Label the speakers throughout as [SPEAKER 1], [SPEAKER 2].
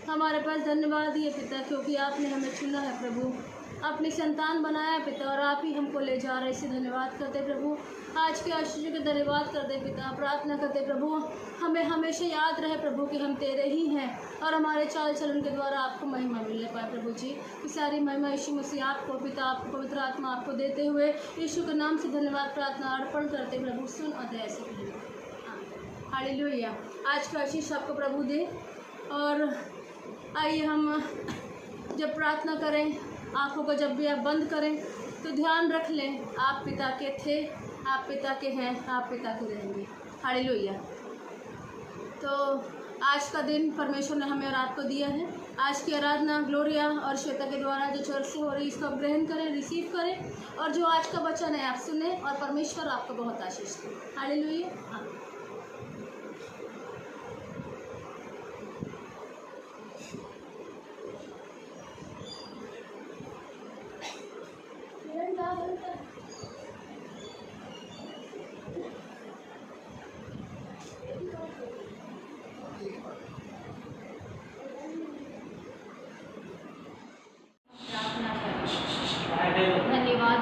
[SPEAKER 1] हमारे पास धन्यवाद ही है पिता, क्योंकि आपने हमें चुना है प्रभु, अपनी संतान बनाया है पिता, और आप ही हमको ले जा रहे, इसे धन्यवाद करते प्रभु। आज के आशीष के धन्यवाद करते पिता, प्रार्थना करते प्रभु हमें हमेशा याद रहे प्रभु कि हम तेरे ही हैं, और हमारे चाल चलन के द्वारा आपको महिमा मिलने पाए प्रभु जी। कि सारी महिमा यीशु मसीह आपको पिता, आपको पवित्र आत्मा आपको देते हुए यीशु के नाम से धन्यवाद प्रार्थना अर्पण करते प्रभु, सुन और दया से हालेलुया। आज का आशीष आपको प्रभु दे। और आइए हम जब प्रार्थना करें, आँखों को जब भी आप बंद करें तो ध्यान रख लें आप पिता के थे, आप पिता के हैं, आप पिता के रहेंगे। हालेलुया। तो आज का दिन परमेश्वर ने हमें और आपको दिया है। आज की आराधना ग्लोरिया और श्वेता के द्वारा जो चर्च से हो रही है, इसको आप ग्रहण करें, रिसीव करें, और जो आज का वचन है आप सुने, और परमेश्वर आपको बहुत आशीष दे। हालेलुया।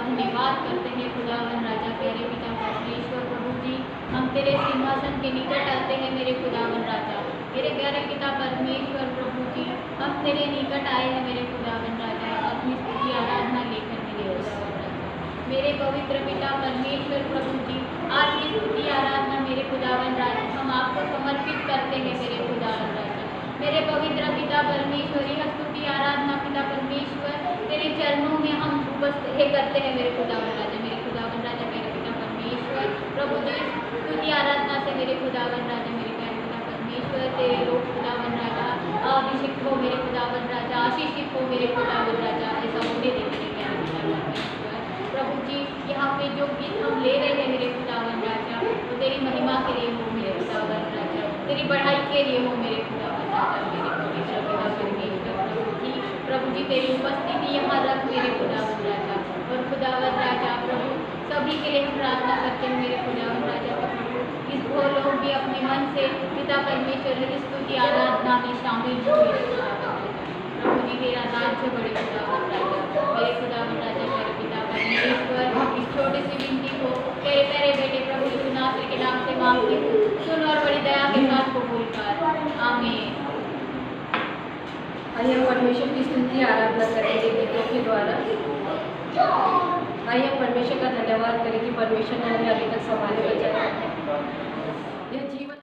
[SPEAKER 2] धन्यवाद करते हैं खुदावन राजा प्यारे पिता परमेश्वर प्रभु जी, हम तेरे सिंहासन के निकट आते हैं मेरे खुदावन राजा, मेरे प्यारे पिता परमेश्वर प्रभु जी, हम तेरे निकट आए हैं मेरे खुदावन राजा, अपनी स्तुति आराधना लेकर मेरे खुदावन राजा, मेरे पवित्र पिता परमेश्वर प्रभु जी, आज की स्तुति आराधना मेरे खुदावन राजा हम आपको समर्पित करते हैं मेरे खुदावन राजा, मेरे पवित्र पिता परमेश्वर, यह स्तुति आराधना पिता परमेश्वर तेरे चरणों में हम उपस्थित करते हैं मेरे खुदावन राजा, मेरे खुदावन राजा मेरे पिता परमेश्वर प्रभु जी, स्तुति आराधना से मेरे खुदावन राजा, मेरे प्यारे पिता परमेश्वर तेरे लोग खुदावन राजा अभिषेक हो मेरे खुदावन राजा, आशीषित हो मेरे खुदावन राजा, ऐसा होने दे मेरे प्यारे पिता परमेश्वर प्रभु जी। यहाँ पे जो गीत हम ले रहे हैं मेरे खुदावन राजा, वो तेरी महिमा के लिए हो मेरे खुदावन राजा, तेरी बढ़ाई के लिए हो मेरे खुदावन राजा, मेरे पवित्र पिता परमेश्वर प्रभु जी तेरी उपस्थिति यहाँ रख मेरे खुदावन राजा, और खुदावन राजा प्रभु सभी के लिए हम प्रार्थना करते हैं मेरे खुदावन राजा प्रभु, इस वो लोग भी अपने मन से पिता परमेश्वर की स्तुति आराधना में शामिल हो मेरे खुदावन राजा, प्रभु जी तेरा राज्य बड़े खुदावन राजा, मेरे खुदावन राजा मेरे पिता परमेश्वर, इस छोटी सी विनती को तेरे प्यारे बेटे प्रभु यीशु नासरी के नाम से मांगती हूँ, सुन और बड़ी दया के साथ कबूल कर, आमीन।
[SPEAKER 3] आइए हम परमेश्वर की स्तुति आराधना करेंगे गीतों के द्वारा। आइए हम परमेश्वर का धन्यवाद करें कि परमेश्वर ने हमें अभी तक संभाले बचाया यह जीवन।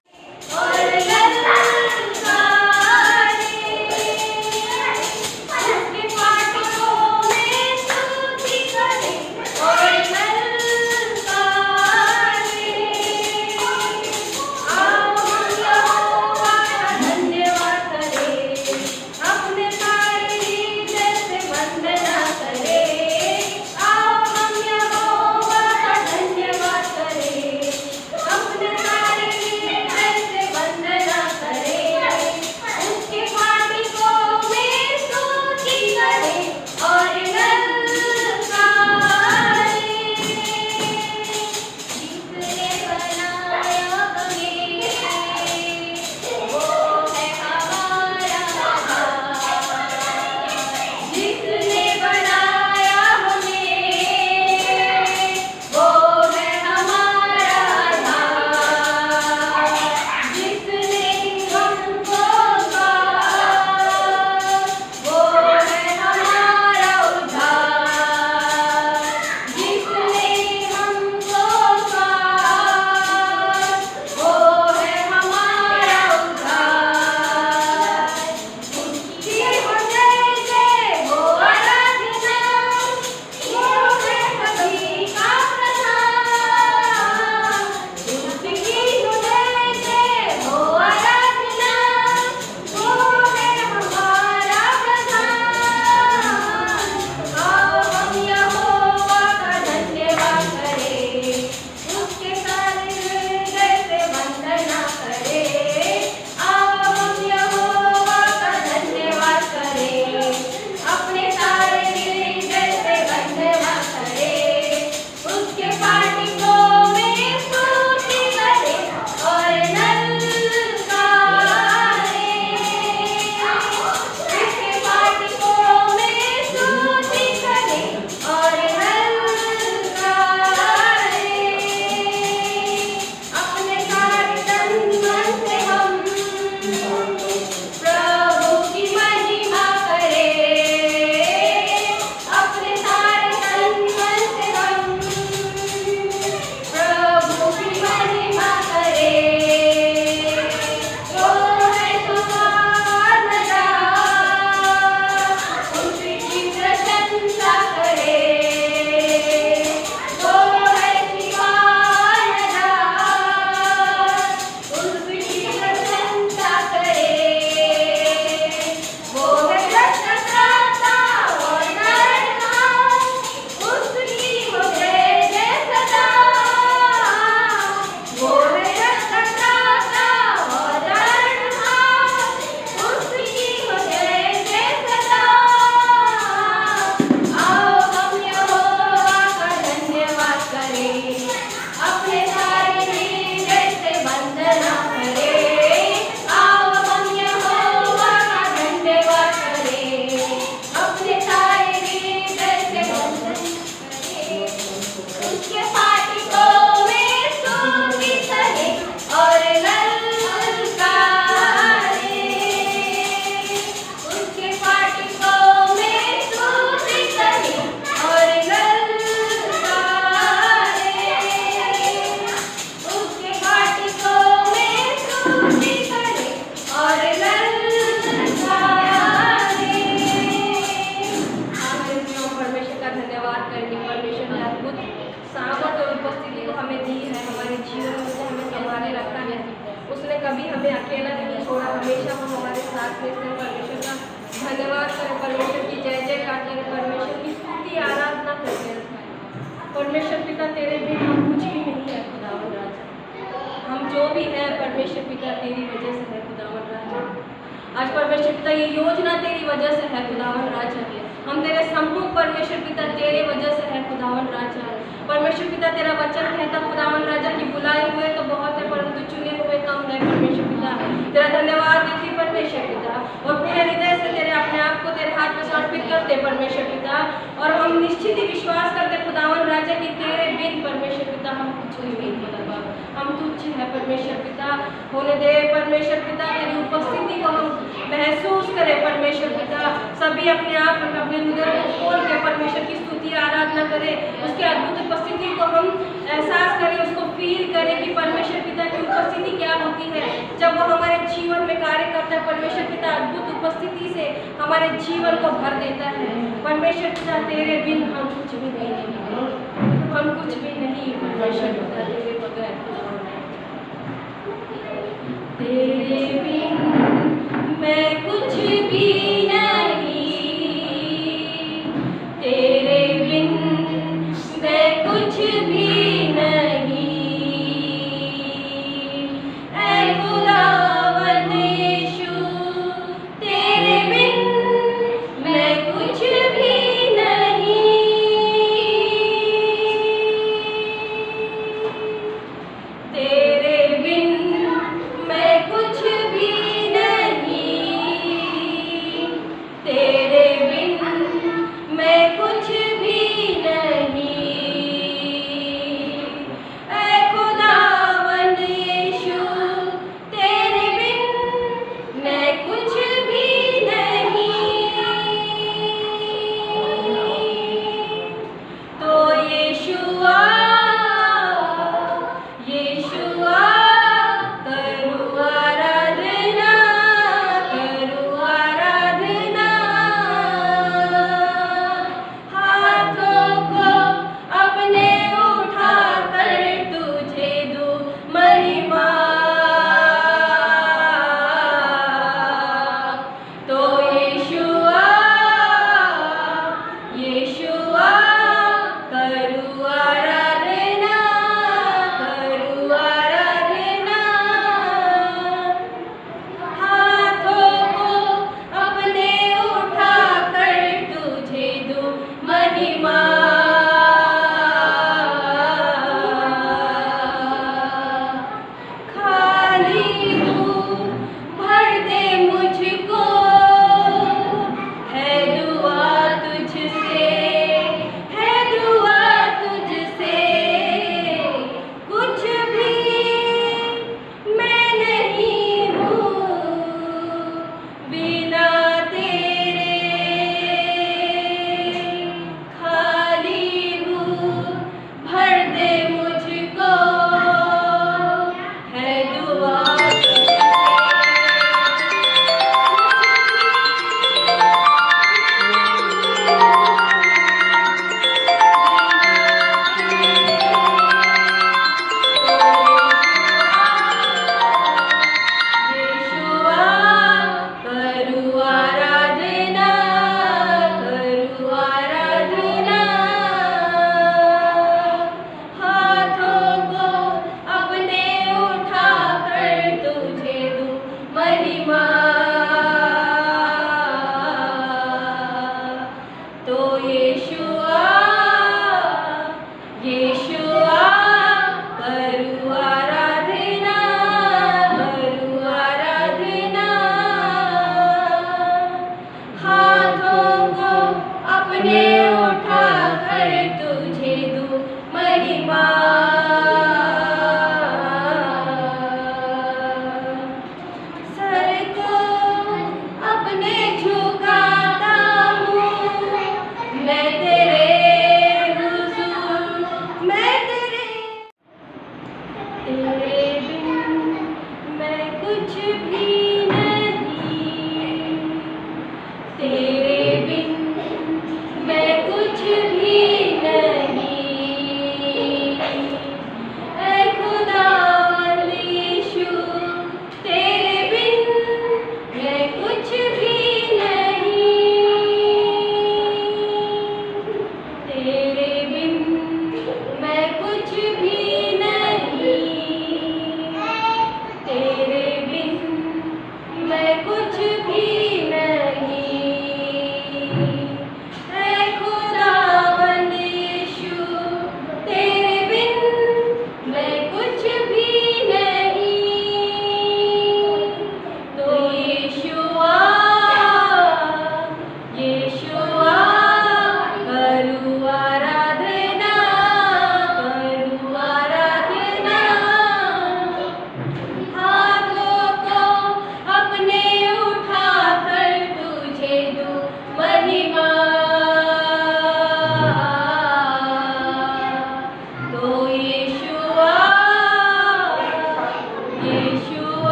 [SPEAKER 3] तेरे बिन हम कुछ भी नहीं है खुदावन राजा। हम जो भी है परमेश्वर पिता तेरी वजह से है खुदावन राजा। आज परमेश्वर पिता ये योजना तेरी वजह से है खुदावन राजा। हम तेरे सम्मुख परमेश्वर पिता तेरे वजह से है खुदावन राजा। परमेश्वर पिता तेरा वचन कहता खुदावन राजा कि बुलाए हुए तो बहुत है परंतु चुने हुए कम है परमेश्वर पिता। तेरा धन्यवाद देती परमेश्वर पिता और पूरे हृदय से तेरे अपने आप को तेरे हाथ में समर्पित करते परमेश्वर पिता। और हम निश्चित ही विश्वास करते खुदावन राजा कि तेरे बिन परमेश्वर पिता हम कुछ नहीं खुदा। हम तुच्छ है परमेश्वर पिता। होने दे परमेश्वर पिता तेरी उपस्थिति को हम महसूस करें परमेश्वर पिता। सभी अपने आप अपने हृदय को खोल के परमेश्वर की स्तुति आराधना करें। उसकी अद्भुत उपस्थिति को हम एहसास करें, उसको फील करें कि परमेश्वर पिता की उपस्थिति क्या होती है जब वो हमारे जीवन में कार्य करता है। परमेश्वर पिता अद्भुत उपस्थिति से हमारे जीवन को भर देता है। परमेश्वर पिता तेरे बिन हम कुछ भी नहीं, हम कुछ भी नहीं परमेश्वर पिता तेरे बगैर। तेरे बिन मैं कुछ भी नहीं, तेरे बिन मैं कुछ भी नहीं। ऐ खुदावन यीशु तेरे बिन मैं कुछ भी नहीं, तेरे बिन मैं कुछ भी नहीं।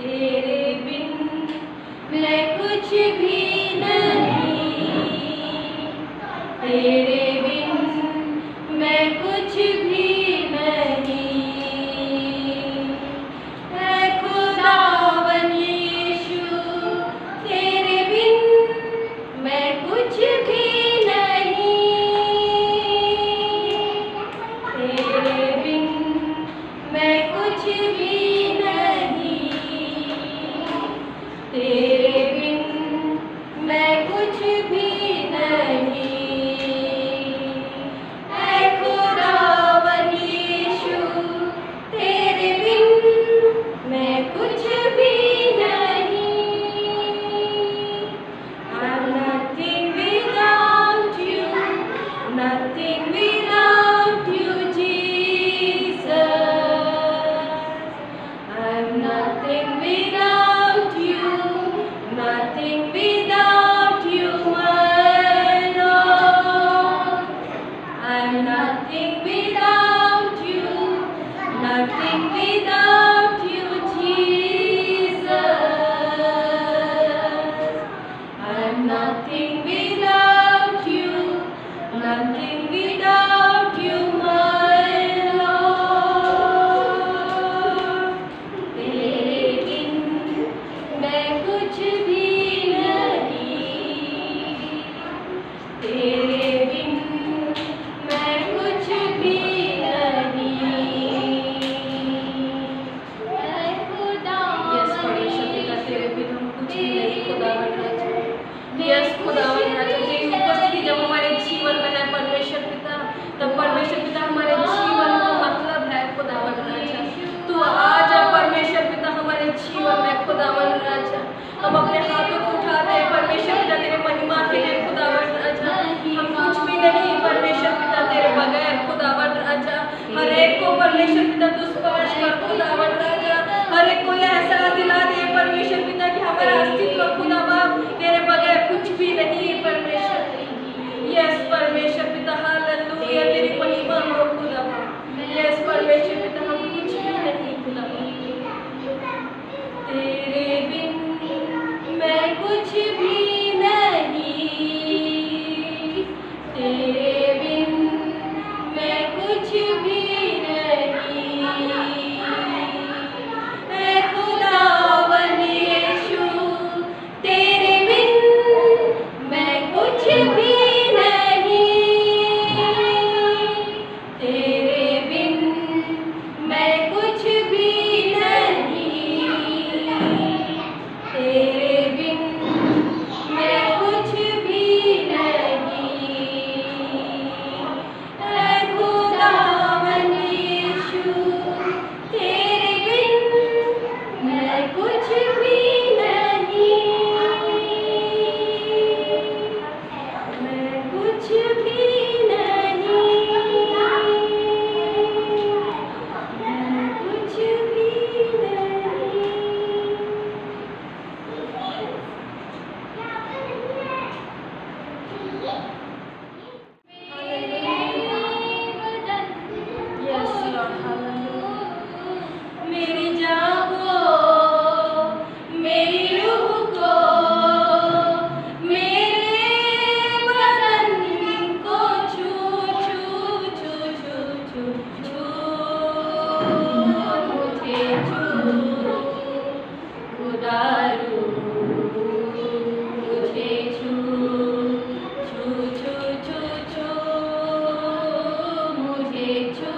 [SPEAKER 3] तेरे बिन मैं कुछ भी नहीं, तेरे बिन मैं कुछ भी नहीं। ऐ खुदावन यीशु तेरे बिन मैं कुछ भी नहीं, तेरे बिन मैं कुछ भी नहीं, तेरे बिन मैं कुछ भी नहीं। ऐ खुदावन यीशु तेरे बिन मैं कुछ भी नहीं। I'm nothing without you, nothing without you, Jesus. I'm nothing without you, nothing without you, my Lord. I'm nothing without you, nothing without you, Jesus. I'm nothing without you, nothing without you, my Lord. तेरे बिन मैं कुछ भी नहीं, तेरे बिन मैं कुछ भी नहीं।
[SPEAKER 2] ऐ खुदावन
[SPEAKER 3] यस परमेश्वर पिता तेरे बिन हम कुछ भी नहीं खुदावन राजा। यस खुदावन राजा तेरी उपस्थिति जब हमारे जीवन में है परमेश्वर पिता, तब परमेश्वर पिता हमारे जीवन का मतलब है खुदावन राजा। तू आ जा परमेश्वर पिता हमारे जीवन में खुदावन राजा। हम अपने हाथों को उठाते हैं परमेश्वर पिता तेरे महिमा के लिए खुदावन राजा। हम कुछ भी नहीं परमेश्वर पिता तेरे बगैर खुदावन राजा। हर एक को परमेश्वर पिता तू स्पर्श कर खुदावन राजा। हर एक को यह एहसास दिला दे परमेश्वर पिता कि हमारा अस्तित्व खुदा बाप तेरे बगैर कुछ भी नहीं परमेश्वर। यस परमेश्वर पिता हालेलुया तेरी महिमा हो खुदा बाप। यस परमेश्वर पिता हम कुछ भी नहीं खुदा बाप। तेरे बिन मैं कुछ भी नहीं, तेरे बिन मैं कुछ भी नहीं। ऐ खुदावन यीशु तेरे बिन मैं कुछ भी नहीं, तेरे बिन मैं कुछ भी नहीं, तेरे बिन मैं कुछ भी नहीं। ऐ खुदावन यीशु तेरे बिन मैं कुछ भी नहीं, मैं कुछ भी नहीं, मैं कुछ भी नहीं। Yes Lord hallelujah. मेरी जान को, मेरी रूह को, मेरे बदन को छू छू छू छू छू छू मुझे छू खुदा रूह मुझे छू छू छू छू छू मुझे छू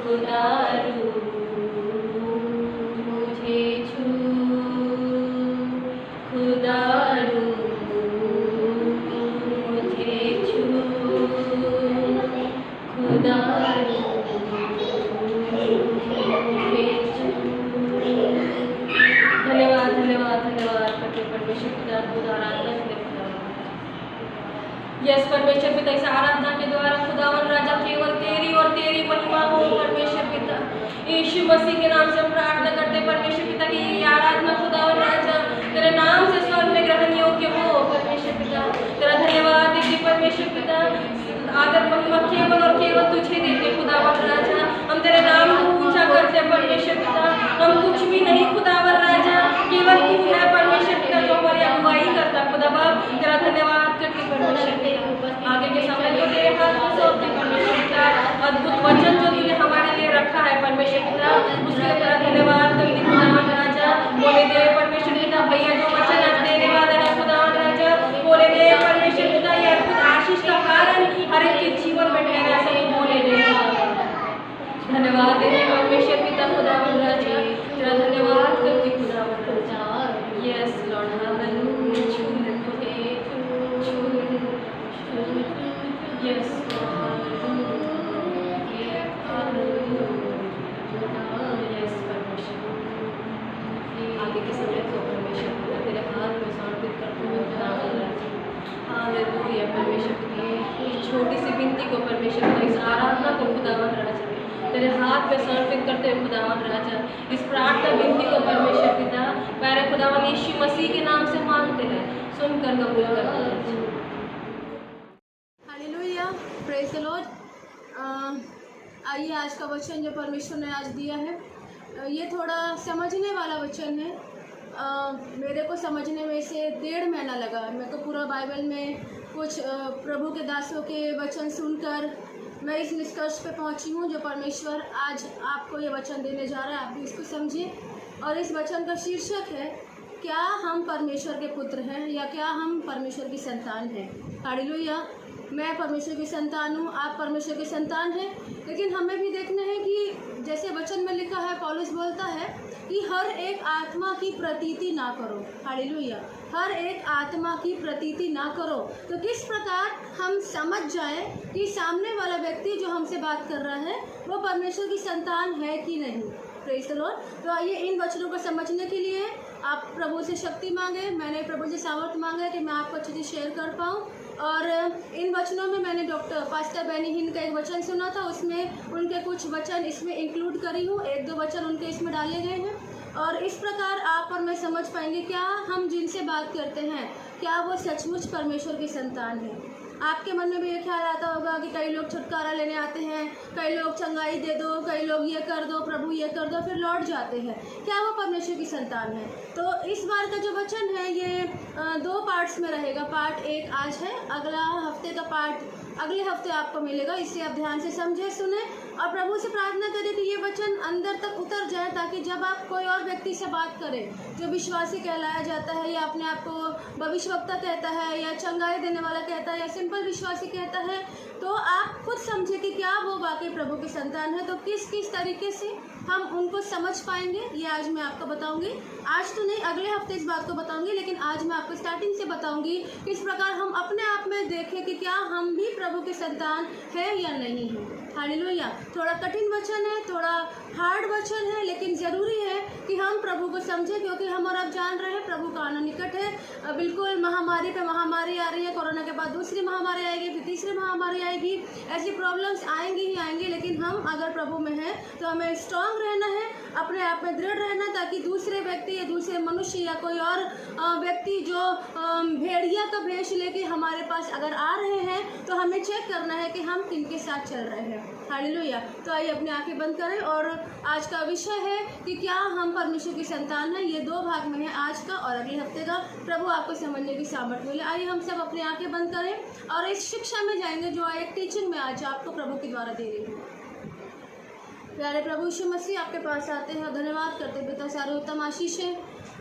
[SPEAKER 3] खुदा रूह मुझे छू खुदा रूह मुझे छू खुदा रूह मुझे छू। धन्यवाद धन्यवाद धन्यवाद करते परमेश्वर पिता खुदा आराधना के लिए खुदावन। यस परमेश्वर पिता इस आराधना के द्वारा खुदावन राजा केवल तेरी और तेरी महिमा हो परमेश्वर पिता। यीशु मसीह के नाम से हम प्रार्थना करते हैं परमेश्वर पिता की ये आराधना खुदावन राजा तेरे नाम से स्वर्ग में ग्रहण योग्य हो परमेश्वर पिता। तेरा धन्यवाद दीजिए परमेश्वर पिता। आदर महिमा केवल और केवल तुझे देते खुदावन राजा। हम तेरे नाम को ऊंचा करते हैं परमेश्वर पिता। हम कुछ भी नहीं छोटी सी विनती को परमेश्वर पिता, इस आराधना को खुदावन राजा तेरे हाथ में समर्पित करते हुए खुदावन राजा, इस प्रार्थना विनती को परमेश्वर पिता प्यारे खुदावन यीशु मसीह के नाम से मांगते हैं, सुनकर कबूल करते हैं।
[SPEAKER 1] Hallelujah, praise the Lord. आइए आज का वचन जो परमेश्वर ने आज दिया है, ये थोड़ा समझने वाला वचन है। मेरे को समझने में से 1.5 महीना लगा। मैं तो पूरा बाइबल में कुछ प्रभु के दासों के वचन सुनकर मैं इस निष्कर्ष पे पहुंची हूँ जो परमेश्वर आज आपको ये वचन देने जा रहा है। आप भी इसको समझिए। और इस वचन का शीर्षक है, क्या हम परमेश्वर के पुत्र हैं या क्या हम परमेश्वर की संतान हैं। हालेलुया। मैं परमेश्वर की संतान हूँ, आप परमेश्वर के संतान हैं, लेकिन हमें भी देखना है कि जैसे वचन में लिखा है, पौलुस बोलता है कि हर एक आत्मा की प्रतीति ना करो। हालेलुया। हर एक आत्मा की प्रतीति ना करो। तो किस प्रकार हम समझ जाएं कि सामने वाला व्यक्ति जो हमसे बात कर रहा है वो परमेश्वर की संतान है कि नहीं। Praise the Lord. तो आइए इन वचनों को समझने के लिए आप प्रभु से शक्ति मांगे। मैंने प्रभु से सामर्थ्य मांगा है कि मैं आपको अच्छे से शेयर कर पाऊँ। और इन वचनों में मैंने पास्टर बेनी हिन का एक वचन सुना था, उसमें उनके कुछ वचन इसमें इंक्लूड करी हूँ। 1-2 वचन उनके इसमें डाले गए हैं और इस प्रकार आप और मैं समझ पाएंगे क्या हम जिनसे बात करते हैं क्या वो सचमुच परमेश्वर की संतान है। आपके मन में भी ये ख्याल आता होगा कि कई लोग छुटकारा लेने आते हैं, कई लोग चंगाई दे दो, कई लोग ये कर दो प्रभु ये कर दो, फिर लौट जाते हैं। क्या वो परमेश्वर की संतान है? तो इस बार का जो वचन है ये 2 पार्ट्स में रहेगा। पार्ट 1 आज है, अगला हफ्ते का पार्ट अगले हफ्ते आपको मिलेगा। इसे आप ध्यान से समझे, सुने और प्रभु से प्रार्थना करें कि ये वचन अंदर तक उतर जाए, ताकि जब आप कोई और व्यक्ति से बात करें जो विश्वासी कहलाया जाता है या अपने आप को भविष्यवक्ता कहता है या चंगाई देने वाला कहता है या सिंपल विश्वासी कहता है, तो आप खुद समझे कि क्या वो वाकई प्रभु की संतान है। तो किस किस तरीके से हम उनको समझ पाएंगे ये आज मैं आपको बताऊंगी। आज तो नहीं, अगले हफ्ते इस बात को बताऊंगी, लेकिन आज मैं आपको स्टार्टिंग से बताऊंगी किस प्रकार हम अपने आप में देखें कि क्या हम भी प्रभु की संतान है या नहीं है। हालेलुया। थोड़ा कठिन वचन है, थोड़ा हार्ड वचन है, लेकिन ज़रूरी है कि हम प्रभु को समझें, क्योंकि हम और आप जान रहे हैं प्रभु का आना निकट है। बिल्कुल महामारी पे महामारी आ रही है, कोरोना के बाद दूसरी महामारी आएगी, फिर तीसरी महामारी आएगी। ऐसी प्रॉब्लम्स आएंगी ही आएंगी, लेकिन हम अगर प्रभु में हैं तो हमें स्ट्रांग रहना है, अपने आप में दृढ़ रहना, ताकि दूसरे व्यक्ति या दूसरे मनुष्य या कोई और व्यक्ति जो भेड़िया का भेष लेके हमारे पास अगर आ रहे हैं तो हमें चेक करना है कि हम किनके साथ चल रहे हैं। हालेलुया। तो आइए अपनी आंखें बंद करें और आज का विषय है कि क्या हम परमेश्वर की संतान हैं। ये 2 भाग में है, आज का और अगले हफ्ते का। प्रभु आपको समझने की सामर्थ्य मिले। आइए हम सब अपनी आंखें बंद करें और इस शिक्षा में जाएंगे जो एक टीचिंग में आज आपको प्रभु के द्वारा दे रही हूँ। प्यारे प्रभु यीशु मसीह आपके पास आते हैं और धन्यवाद करते हैं पिता सारे उत्तम आशीषें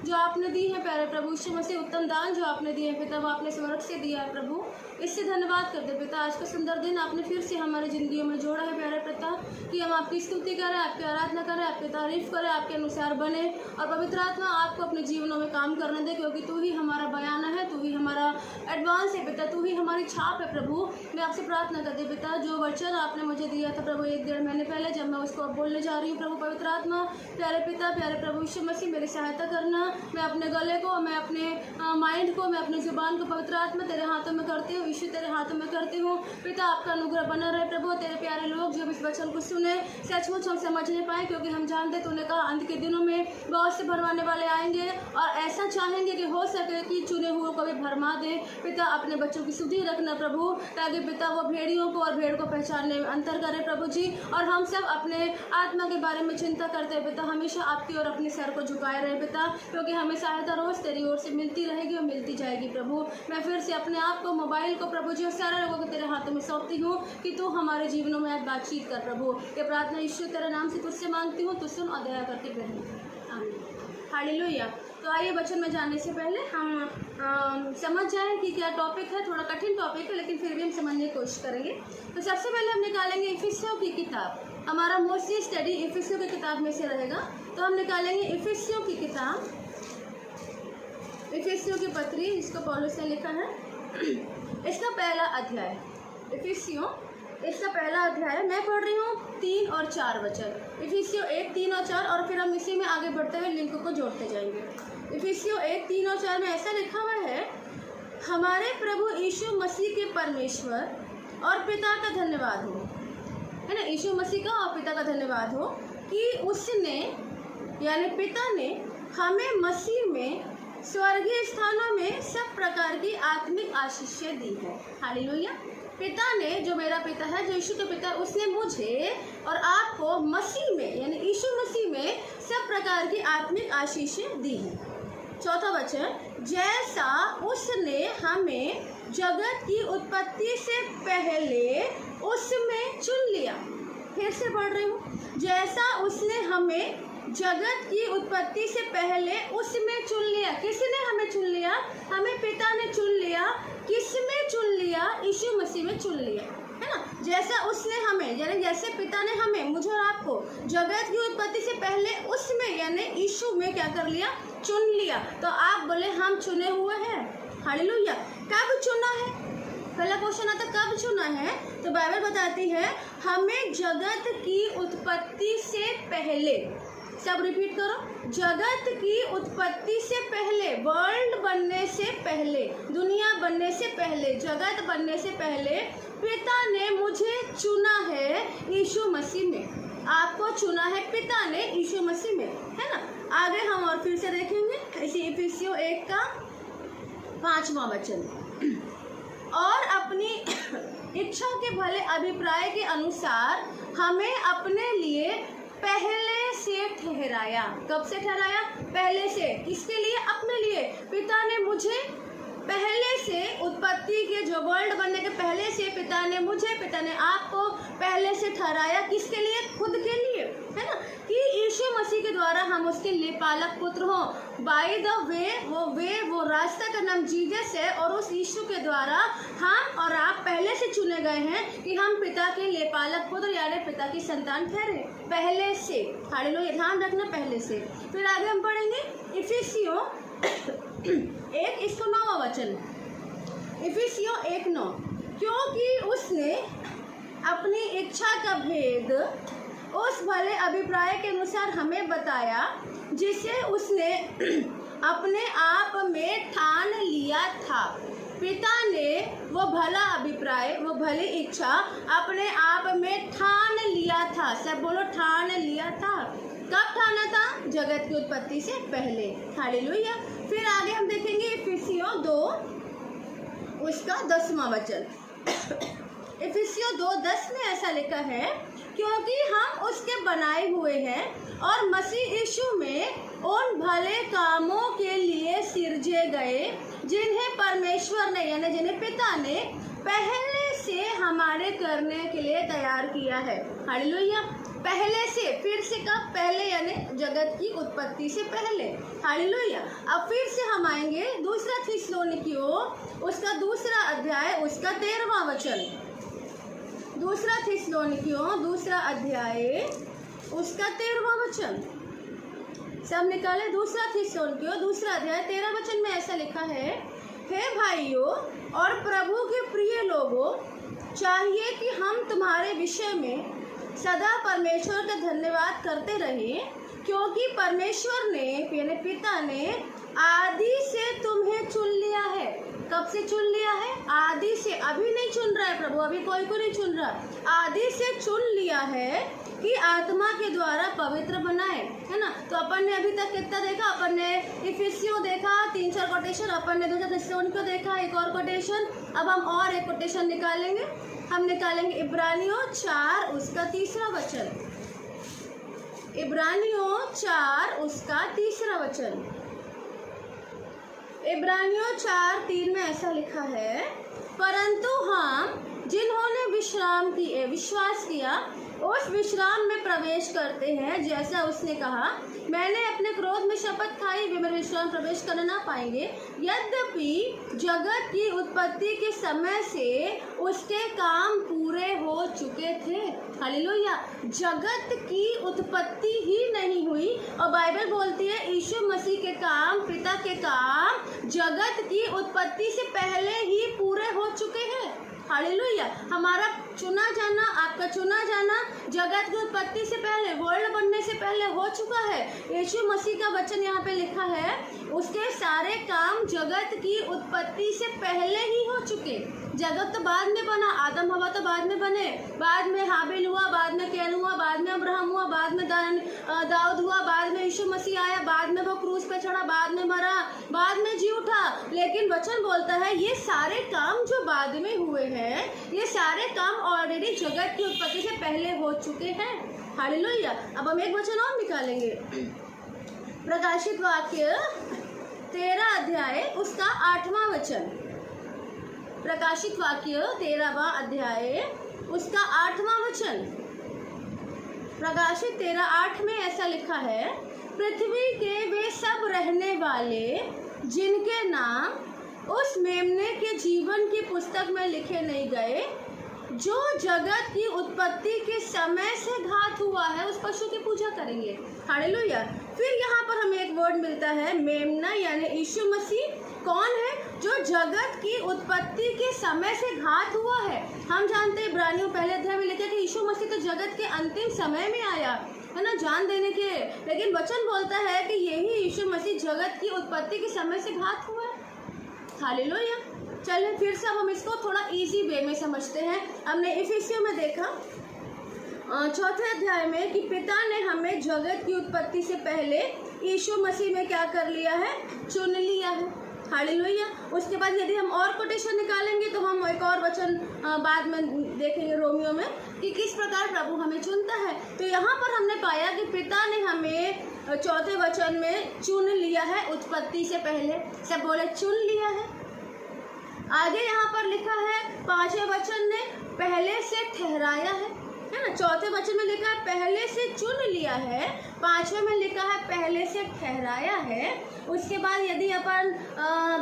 [SPEAKER 1] जो आपने दी है। प्यारे प्रभु यीशु मसीह उत्तम दान जो आपने दिए हैं पिता, वो आपने स्वर्ग से दिया है प्रभु, इससे धन्यवाद करते पिता। आज का सुंदर दिन आपने फिर से हमारी ज़िंदगियों में जोड़ा है प्यारे पिता, कि हम आपकी स्तुति करें, आपकी आराधना करें, आपकी तारीफ करें, आपके अनुसार बने और पवित्र आत्मा आपको अपने जीवनों में काम करने दे, क्योंकि तू ही हमारा बयाना है, तू ही हमारा एडवांस है पिता, तू ही हमारी छाप है प्रभु। मैं आपसे प्रार्थना करती पिता, जो वचन आपने मुझे दिया था प्रभु 1-1.5 महीने पहले, जब मैं उसको अब बोलने जा रही हूँ प्रभु, पवित्र आत्मा प्यारे पिता, प्यारे प्रभु यीशु मसीह मेरी सहायता करना। मैं अपने गले को, मैं अपने माइंड को, मैं अपनी जुबान को पवित्र आत्मा तेरे हाथों में करती हूँ, यीशु तेरे हाथों में करती हूँ पिता। आपका अनुग्रह बना रहे प्रभु। तेरे प्यारे लोग जब इस वचन को सुने सचमुच हम समझ नहीं पाए, क्योंकि हम जानते तूने कहा अंत के दिनों में बहुत से भरमाने वाले आएंगे और ऐसा चाहेंगे कि हो सके कि चुने हुए को भी भरमा दे पिता। अपने बच्चों की सुधि रखना प्रभु, ताकि पिता वो भेड़ियों को और भेड़ को पहचानने में अंतर करे प्रभु जी। और हम सब अपने आत्मा के बारे में चिंता करते हैं पिता, हमेशा आपकी ओर अपने सर को झुकाए रहे पिता, क्योंकि हमें सहायता रोज़ तेरी ओर से मिलती रहेगी और मिलती जाएगी प्रभु। मैं फिर से अपने आप को, मोबाइल को प्रभु जी और सारे लोगों को तेरे हाथों में सौंपती हूँ कि तू हमारे जीवनों में आज बातचीत कर प्रभु। ये प्रार्थना यीशु तेरे नाम से तुझसे मांगती हूँ, तू सुन और दया करके ग्रहण। आमीन। हालेलुया। तो आइए वचन में जाने से पहले हम समझ जाएं कि क्या टॉपिक है। थोड़ा कठिन टॉपिक है, लेकिन फिर भी हम समझने की कोशिश करेंगे। तो सबसे पहले हम निकालेंगे इफिसियों की किताब। हमारा मोस्टली स्टडी इफिसियों की किताब में से रहेगा, तो हम निकालेंगे इफिसियों की किताब, इफिसियों की पत्री, इसको पौलुस ने लिखा है। इसका पहला अध्याय इफिसियों, इसका पहला अध्याय मैं पढ़ रही हूँ 3 और 4 वचन। इफिसियों 1, 3 और 4, और फिर हम इसी में आगे बढ़ते हुए लिंक को जोड़ते जाएंगे। इफिसियों 1, 3 और 4 में ऐसा लिखा हुआ है, हमारे प्रभु यीशु मसीह के परमेश्वर और पिता का धन्यवाद हो, है ना, यीशु मसीह का और पिता का धन्यवाद हो कि उसने यानी पिता ने हमें मसीह में स्वर्गीय स्थानों में सब प्रकार की आत्मिक आशीषें दी है। हालेलुया। पिता ने, जो मेरा पिता है, जो यीशु का पिता, उसने मुझे और आपको मसीह में यानी यीशु मसीह में सब प्रकार की आत्मिक आशीषें दी हैं। चौथा वचन, जैसा उसने हमें जगत की उत्पत्ति से पहले उसमें चुन लिया। फिर से पढ़ रही हूँ, जैसा उसने हमें जगत की उत्पत्ति से पहले उसमें चुन लिया। किसने हमें चुन लिया? हमें पिता ने चुन लिया। किसमें चुन लिया? यीशु मसीह में चुन लिया, है ना। जैसा उसने हमें यानी जैसे पिता ने हमें, मुझे और आपको, जगत की उत्पत्ति से पहले उसमें यानी यीशु में क्या कर लिया? चुन लिया। तो आप बोले हम चुने हुए हैं। हालेलुया। कब चुना है? पहला क्वेश्चन आता कब चुना है, तो बाइबल बताती है हमें जगत की उत्पत्ति से पहले। सब रिपीट करो, जगत की उत्पत्ति से पहले, वर्ल्ड बनने से पहले, दुनिया बनने से पहले, जगत बनने से पहले पिता ने मुझे चुना है यीशु मसीह में। आपको चुना है पिता ने यीशु मसीह में, है ना। आगे हम और फिर से देखेंगे इसी इफिसियों 1 का 5वां वचन, और अपनी इच्छा के भले अभिप्राय के अनुसार हमें अपने लिए पहले से ठहराया। कब से ठहराया? पहले से। किसके लिए? अपने लिए। पिता ने मुझे पहले से, उत्पत्ति के जो वर्ल्ड बनने के पहले से पिता ने मुझे, पिता ने आपको पहले से ठहराया। किसके लिए? खुद के लिए, है ना, कि यीशु मसीह के द्वारा हम उसके लिए पालक पुत्र हों। बाय द वे, वो रास्ता का नाम जीसस है, और उस यीशु के द्वारा हम और आप पहले से चुने गए हैं कि हम पिता के लिए पालक पुत्र यानी पिता की संतान ठहरे पहले से। हालेलुया। ध्यान रखना, पहले से। फिर आगे हम पढ़ेंगे इफिसियों 1 इसको 9वां वचन, इफिसियों 1:9, क्योंकि उसने अपनी इच्छा का भेद उस भले अभिप्राय के अनुसार हमें बताया, जिसे उसने अपने आप में ठान लिया था। पिता ने वो भला अभिप्राय, वो भली इच्छा अपने आप में ठान लिया था। सब बोलो, ठान लिया था। कब ठाना था? जगत की उत्पत्ति से पहले। हालेलुया। फिर आगे हम देखेंगे इफिसियों 2 उसका 10वां वचन। इफिसियों 2:10 में ऐसा लिखा है, क्योंकि हम उसके बनाए हुए हैं और मसीह यीशु में उन भले कामों के लिए सिरजे गए जिन्हें परमेश्वर ने यानी जिन्हें पिता ने पहले से हमारे करने के लिए तैयार किया है। हालेलुया। पहले से, फिर से कब? पहले यानी जगत की उत्पत्ति से पहले। हालेलुया। अब फिर से हम आएंगे दूसरा थिस्सलुनीकियों उसका 2 अध्याय उसका 13वां वचन। दूसरा थिस्सलुनीकियों 2 अध्याय उसका 13वां वचन। सब निकाले। दूसरा थिस्सलुनीकियों 2 अध्याय 13 वचन में ऐसा लिखा है, हे भाइयों और प्रभु के प्रिय लोगों, चाहिए कि हम तुम्हारे विषय में सदा परमेश्वर का धन्यवाद करते रहें, क्योंकि परमेश्वर ने यानी पिता ने आदि से तुम्हें चुन लिया है। कब से चुन लिया है? आदि से। अभी नहीं चुन रहा है प्रभु, अभी कोई को नहीं चुन रहा। आदि से चुन लिया है कि आत्मा के द्वारा पवित्र बनाए, है ना। तो अपन ने अभी तक कितना देखा? अपन ने इफिसियों देखा, 3-4 कोटेशन, अपन ने दूसरा थिस्सलुनीकियों देखा, एक और कोटेशन। अब हम और एक कोटेशन निकालेंगे। हम निकालेंगे इब्रानियों 4 उसका 3 वचन। इब्रानियों 4 उसका 3 वचन। इब्रानियों 4:3 में ऐसा लिखा है, परंतु हम जिन्होंने विश्वास किया उस विश्राम में प्रवेश करते हैं, जैसा उसने कहा, मैंने अपने क्रोध में शपथ खाई, वे मेरे विश्राम प्रवेश करना ना पाएंगे। यद्यपि जगत की उत्पत्ति के समय से उसके काम पूरे हो चुके थे। हालेलुया। जगत की उत्पत्ति ही नहीं हुई और बाइबल बोलती है यीशु मसीह के काम, पिता के काम जगत की उत्पत्ति से पहले ही पूरे हो चुके हैं। हालेलुया। हमारा चुना जाना, आपका चुना जाना जगत की उत्पत्ति से पहले, वर्ल्ड बनने से पहले हो चुका है। यीशु मसीह का वचन यहाँ पे लिखा है, उसके सारे काम जगत की उत्पत्ति से पहले ही हो चुके। जगत तो बाद में बना, आदम हवा तो बाद में बने, बाद में हाबिल हुआ, बाद में कैन हुआ, बाद में अब्राहम हुआ, बाद में दाऊद हुआ, बाद में यीशु मसीह आया, बाद में वो क्रूस पे चढ़ा, बाद में मरा, बाद में जी उठा। लेकिन वचन बोलता है ये सारे काम जो बाद में हुए हैं, ये सारे काम ऑलरेडी जगत की उत्पत्ति से पहले हो चुके हैं। हालेलुया। अब हम एक वचन और निकालेंगे, प्रकाशित वाक्य 13 अध्याय उसका 8वां वचन। प्रकाशित वाक्य 13वां अध्याय उसका 8वां वचन। प्रकाशित 13:8 में ऐसा लिखा है, पृथ्वी के वे सब रहने वाले जिनके नाम उस मेमने के जीवन की पुस्तक में लिखे नहीं गए, जो जगत की उत्पत्ति के समय से घात हुआ है, उस पशु की पूजा करेंगे। हालेलुया। फिर यहाँ पर हमें एक वर्ड मिलता है, मेमना यानी यीशु मसीह। कौन है? जो जगत की उत्पत्ति के समय से घात हुआ है। हम जानते हैं इब्रानियों पहले अध्याय में लिखा कि यीशु मसीह तो जगत के अंतिम समय में आया है ना, जान देने के, लेकिन वचन बोलता है कि यही यीशु मसीह जगत की उत्पत्ति के समय से घात हुआ है। हालेलुया। चलिए फिर से हम इसको थोड़ा इजी वे में समझते हैं। हमने इफिसियों में देखा 4थे अध्याय में कि पिता ने हमें जगत की उत्पत्ति से पहले यीशु मसीह में क्या कर लिया है? चुन लिया है। हालेलुया। उसके बाद यदि हम और कोटेशन निकालेंगे तो हम एक और वचन बाद में देखेंगे रोमियो में कि किस प्रकार प्रभु हमें चुनता है। तो यहाँ पर हमने पाया कि पिता ने हमें 4थे वचन में चुन लिया है उत्पत्ति से पहले। सब बोले चुन लिया है। आगे यहाँ पर लिखा है 5वें वचन ने पहले से ठहराया है ना। 4थे वचन में लिखा है पहले से चुन लिया है, 5वें में लिखा है पहले से ठहराया है। उसके बाद यदि अपन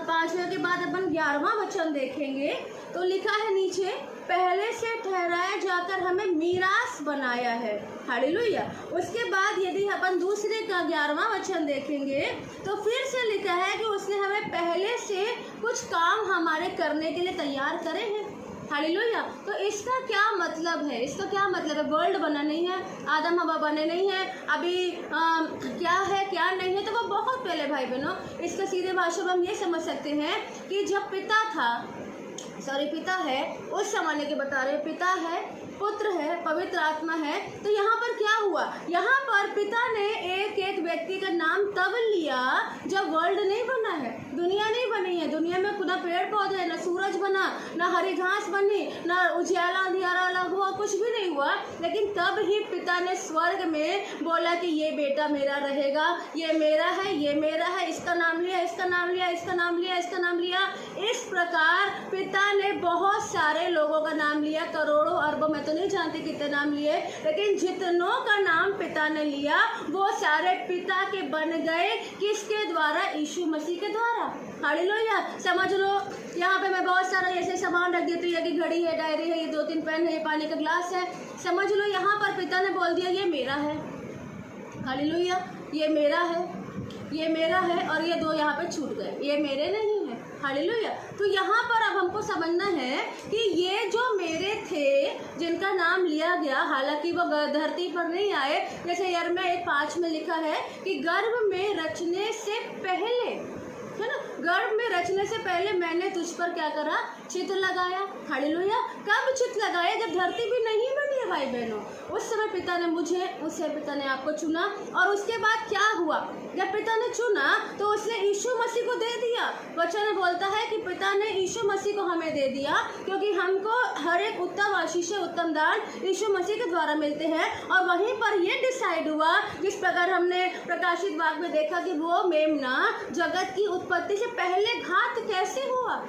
[SPEAKER 1] 5वें के बाद अपन 11वां वचन देखेंगे तो लिखा है नीचे, पहले से ठहराया जाकर हमें मीरास बनाया है। हालेलुया। उसके बाद यदि अपन दूसरे का 11वां वचन देखेंगे तो फिर से लिखा है कि उसने हमें पहले से कुछ काम हमारे करने के लिए तैयार करे हैं। हालेलुया। तो इसका क्या मतलब है? इसका क्या मतलब है? वर्ल्ड बना नहीं है, आदम हवा बने नहीं है, अभी क्या है क्या नहीं है, तो वो बहुत पहले भाई बहनों। इसका सीधे भाषा में हम ये समझ सकते हैं कि जब पिता है, उस जमाने के बता रहे, पिता है, पुत्र है, पवित्र आत्मा है। तो यहाँ पर क्या हुआ? यहाँ पर पिता ने एक एक व्यक्ति का नाम तब लिया जब वर्ल्ड नहीं बना है, दुनिया नहीं बनी है। दुनिया में ना पेड़ पौधे, ना सूरज बना, ना हरी घास बनी, ना उजियाला अंधियारा अलग हुआ, कुछ भी नहीं हुआ। लेकिन तब ही पिता ने स्वर्ग में बोला कि ये बेटा मेरा रहेगा, ये मेरा है, ये मेरा है, इसका नाम लिया, इसका नाम लिया, इसका नाम लिया, इसका नाम लिया। इस प्रकार पिता ने बहुत सारे लोगों का नाम लिया, करोड़ों अरबों, मैं तो नहीं जानती कितने नाम लिए, लेकिन जितनों का नाम पिता ने लिया वो सारे पिता के बन गए। किसके द्वारा? यीशु मसीह के द्वारा। हालेलुया। समझ लो, यहाँ पे मैं बहुत सारा ऐसे सामान रख देती हूँ, ये घड़ी है, डायरी है, ये 2-3 पेन है, ये पानी का ग्लास है। समझ लो यहाँ पर पिता ने बोल दिया ये मेरा है। हालेलुया। ये मेरा है, ये मेरा है, और ये 2 यहाँ पे छूट गए, ये मेरे नहीं है। हालेलुया। तो यहाँ पर अब हमको समझना है कि ये जो मेरे थे जिनका नाम लिया गया, हालांकि वो धरती पर नहीं आए, जैसे यिर्मयाह 1:5 में लिखा है कि गर्भ में रचने से पहले, है ना, गर्भ में रचने से पहले मैंने तुझ पर क्या करा? चित्र लगाया। हालेलुया। कब चित्र लगाया? जब धरती भी नहीं बनी है भाई बहनों, उस समय पिता ने मुझे, उस समय पिता ने आपको चुना। और उसके बाद क्या हुआ? जब पिता ने चुना तो उसने यीशु मसीह को दे दिया। वचन बोलता है कि पिता ने यीशु मसीह को हमें दे दिया, क्योंकि हमको हर एक उत्तम आशीष, उत्तम दान यीशु मसीह के द्वारा मिलते हैं। और वहीं पर ये डिसाइड हुआ, जिस प्रकार हमने प्रकाशित वाक्य में देखा कि वो मेमना जगत की उत्पत्ति से पहले घात कैसे हुआ?